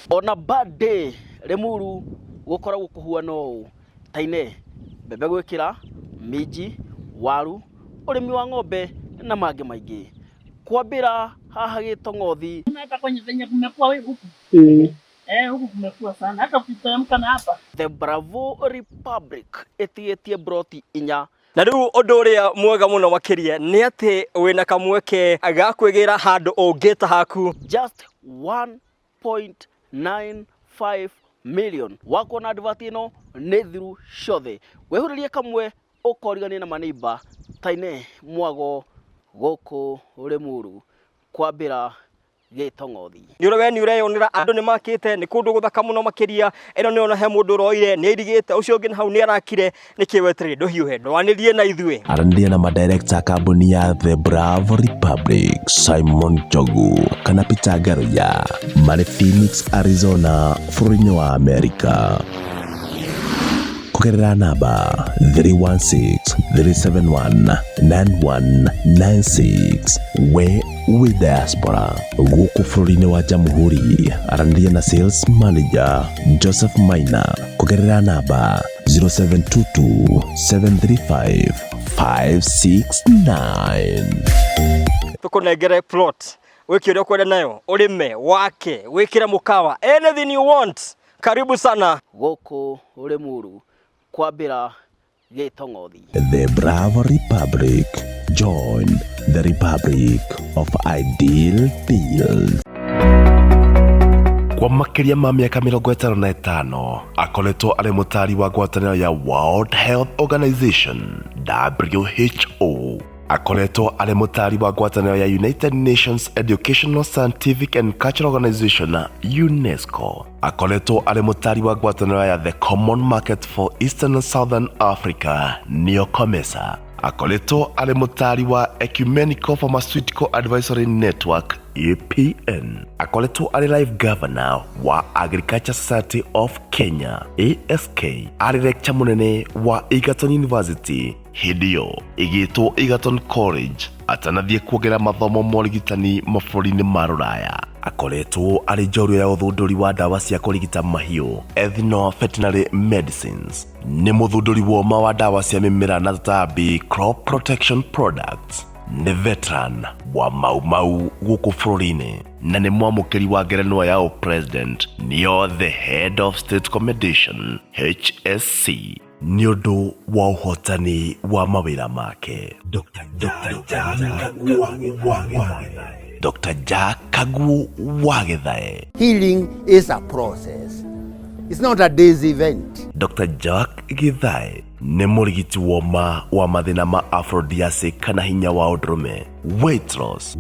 Ona bad day Limuru gukoragwo kuhuana ũũ taine mbembe gwikira minji waru urimi wa ng'ombe na mangĩ maingĩ kwambira haha Gĩtong'othi. Hata kwenye venye kumekuwa huku huku kumekuwa sana, hata ukiteremka na hapa. The Bravo Republic ĩtigĩtie broti 4 na rĩu ũndũ ũrĩa mwega mũno makĩria nĩ atĩ wĩna kamweke ga kwĩgĩra handũ ũngĩta haku just 1.95 million. Wako na advert ino nĩ through Shothe. Wehũrĩrie kamwe ũkorigania na maneiba taine mwago gũkũ Limuru kwambĩra Gĩtong'othi. Nĩũrwe nĩũreyonera andũ nĩmakĩte nĩ kũndũ gũthaka mũno makĩria. Ĩno nĩona he mũndũ ũroire nĩairigĩte ũcio ũngĩ hau nĩarakire nĩkĩ weterere ndũhiũhe ndwanĩrie na ithuĩ. Aranĩria na madirector kambuni ya The Bravo Republic Simon Jogu kana Peter Garoya marĩ Phoenix, Arizona bũrũri-inĩ wa Amerika. Kugerera namba 316-371-9196 we with diaspora gũkũ bũrũri-inĩ wa Jamhuri. Aranĩria na sales manager Joseph Maina kugerera namba 0722-735-569. Tukunengere plot wiki uria kwenda nayo urime wake wikire mukawa anything you want. Karibu sana gũkũ Limuru kwambĩra Gĩtong'othi. The Bravo Republic. Join the Republic of Ideal Deals. Kwa makiria ma miaka 55 akoletwo ari mutari wa ngwatanĩro ya World Health Organization WHO. Akoletwo ari mutari wa ngwatanĩro ya United Nations Educational, Scientific and Cultural Organization UNESCO. Akoletwo ari mutari wa ngwatanĩro ya The Common Market for Eastern and Southern Africa NEOCOMESA. Akoletwo ari mutari wa Ecumenical Pharmaceutical Advisory Network EPN. Akoletwo ari live governor wa Agriculture Society of Kenya ASK. Ari lecturer munene wa Egerton University hidio igitwo Egerton College atanathie kuongera mathomo morigitani mabũrũri-inĩ ma Rũraya. Akoretwo ari njorua ya ũthundũri wa ndawa cia kũrigita mahiũ ethno-veterinary medicines. Nĩ mũthundũri woma wa ndawa cia mĩmera na tũtambi crop protection products. Nĩ veteran wa mau gũkũ bũrũri-inĩ na nĩ mwamũkĩri wa ngerenwa ya president nĩo the head of state commendation HSC nĩ ũndũ wa ũhotani wa mawĩra make. Dr. Jack Kagu wa Gĩthae. Healing is a process. It's not a day's event. Dr. Jack Gĩthae nĩ mũrigiti woma wa mathĩna ma aphrodisiac kana hinya wa ũndũrũme, weight loss,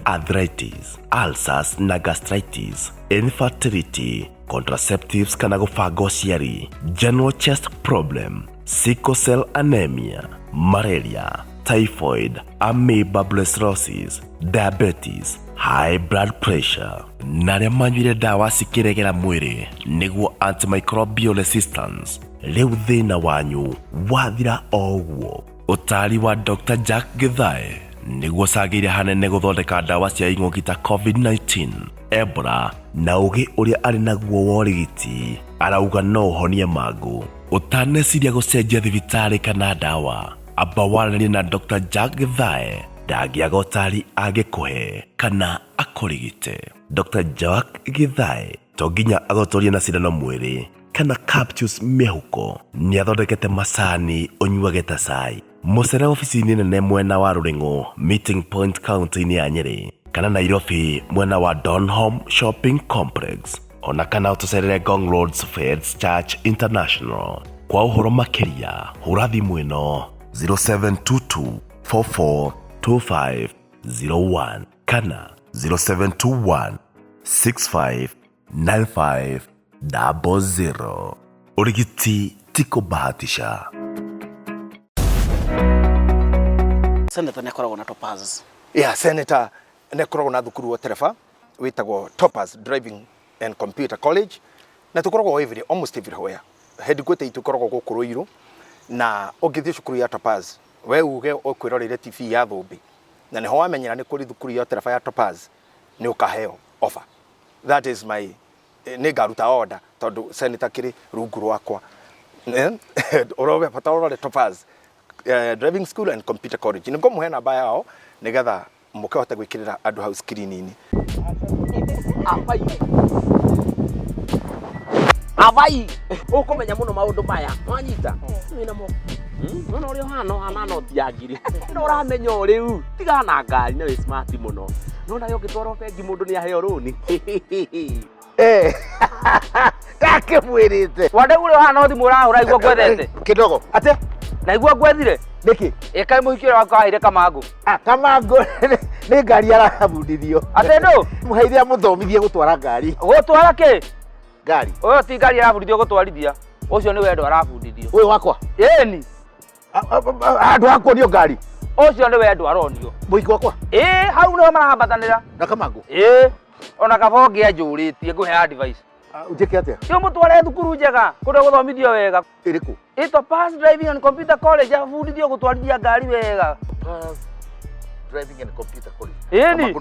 arthritis, ulcers na gastritis, infertility, contraceptives kana gũbanga ũciari, general chest problem, sickle cell anemia, malaria, typhoid, amoeba blestrosis, diabetes, high blood pressure. Na arĩa manyuire ndawa cikĩregera mwĩrĩ nĩguo antimicrobial resistance. Rĩu thĩna wanyu wathira o ũguo. Ũtari wa Dr. Jack Gĩthae nĩguo cagĩire hanene gũthondeka ndawa cia ing'ũki ta COVID-19, Ebola na ũgĩ ũrĩa arĩ naguo wa ũrigiti. Arauga no ũhonie mangũ. Ũtaneciria gũcenjia thibitarĩ kana ndawa, amba waranĩrie na Dr. Jack Gĩthae. Ndangĩaga ũtari angĩkũhe kana akũrigite. Dr. Jack Gĩthae to nginya agũtũrie na cindano mwĩrĩ kana capsules mĩhuko. Nĩ athondekete macani ũnyuage ta cai. Mũcere ofici-inĩ nene mwena wa Rũrĩng'ũ Meeting Point kaunti-inĩ ya Nyĩrĩ kana Nairobi mwena wa Donholm Shopping Complex. Ona kana ũtũcerere Ngong Roads Faith Church International. Kwa ũhoro makĩria hũra thimũ ĩno 0722442501 kana 0721659500. Urigiti tiko bahatisha. Senator nekoragwo na Topaz. Yeah, Senator nekoragwo na thukuru wa tereba witagwo Topaz Driving and Computer College na tukoragwo almost everywhere. Headquarter itukoragwo guku Ruiru na ungithie cukuru ya Topaz we uge ukwirorire TV ya Thumbi na niho wamenyera ni kuri thukuru ya tereba ya Topaz ni ukaheo offer. That is my ngaruta order tondu Senator kiri rungu rwakwa orobe patarore Topaz Driving School and Computer College niko muhe namba yao nigetha mukahota gwikirira andu hau screen-ini. Avai ukumenya muno maundu maya wanyita wina mo no uri hana no tiagiri no uramenya uriu tiga na ngari no smart muno no nayo gitwaro bengi mundu ni aheo runi Kake mwirite. Wande uri hana thimu urahura igwa gwethete Kidogo. ate na igwa gwethire Niki? Ekai muhikira wakwa haire Kamango. Kamango ni ngari arabundithio. Ate no muheithia muthomithie gutwara ngari. Gutwara ke? Ngari. Oyo ti ngari arabundithio gutwarithia. Ucio ni wendo arabundithio. Uyu wakwa? Eni. Andu akonio ngari. Ucio ni wendo aronio. Muiki wakwa? Hau no marahambatanira. Na Kamango? Ona kabonge ajuritie nguhe advice. Ujeke atia? Sio mutware thukuru njega kuria guthomithio wega. Iriku? Topaz Driving and Computer College afundithio gutwarithia ngari wega. Topaz Driving and Computer College. Eni.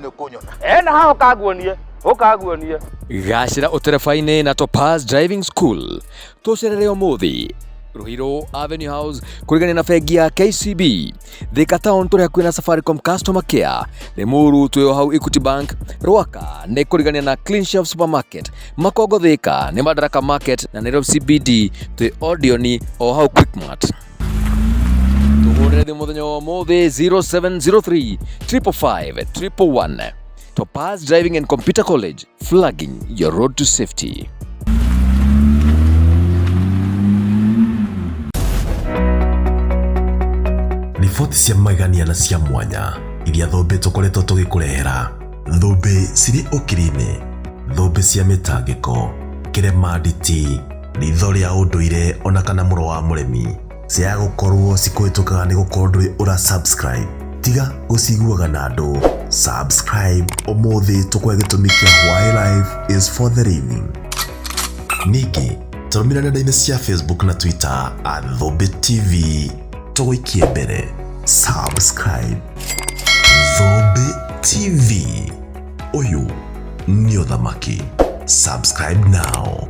Na hao kaguonie. Ukaguonie. Gacira uterefaine na Topaz Driving School. Tucerere umuthi Ruhiro Avenue House kurigania na bengi ya KCB. Thika Town turi hakuhi na Safaricom Customer Care. Limuru tuyo hau Equity Bank. Ruaka ni kurigania na Clean Shelf Supermarket. Makongo Thika ni Madaraka Market na Nairobi CBD tuyo Odeoni o hau Quickmart. Tuhurire muthenya wa umuthi 0703 555 111. Topaz Driving and Computer College, flagging your road to safety. Riboti cia magania na cia mwanya iria Thumbi tukoretwo tugikurehera. Thumbi ciri ukiri-ini, Thumbi cia mitangiko, kirema nditi, ritho ria unduire ona kana muro wa muremi cia gukorwo cikuhitukaga ni gukorwo nduri ura subscribe. Tiga guciguaga na andu. Subscribe umuthi tukwe gitumi kia Why Life is for the Living. Niki turumira nenda-ini cia Facebook na Twitter @Thumbi TV. Tuguikie mbere. Subscribe Thumbi TV. Uyu ni uthamaki. Subscribe now.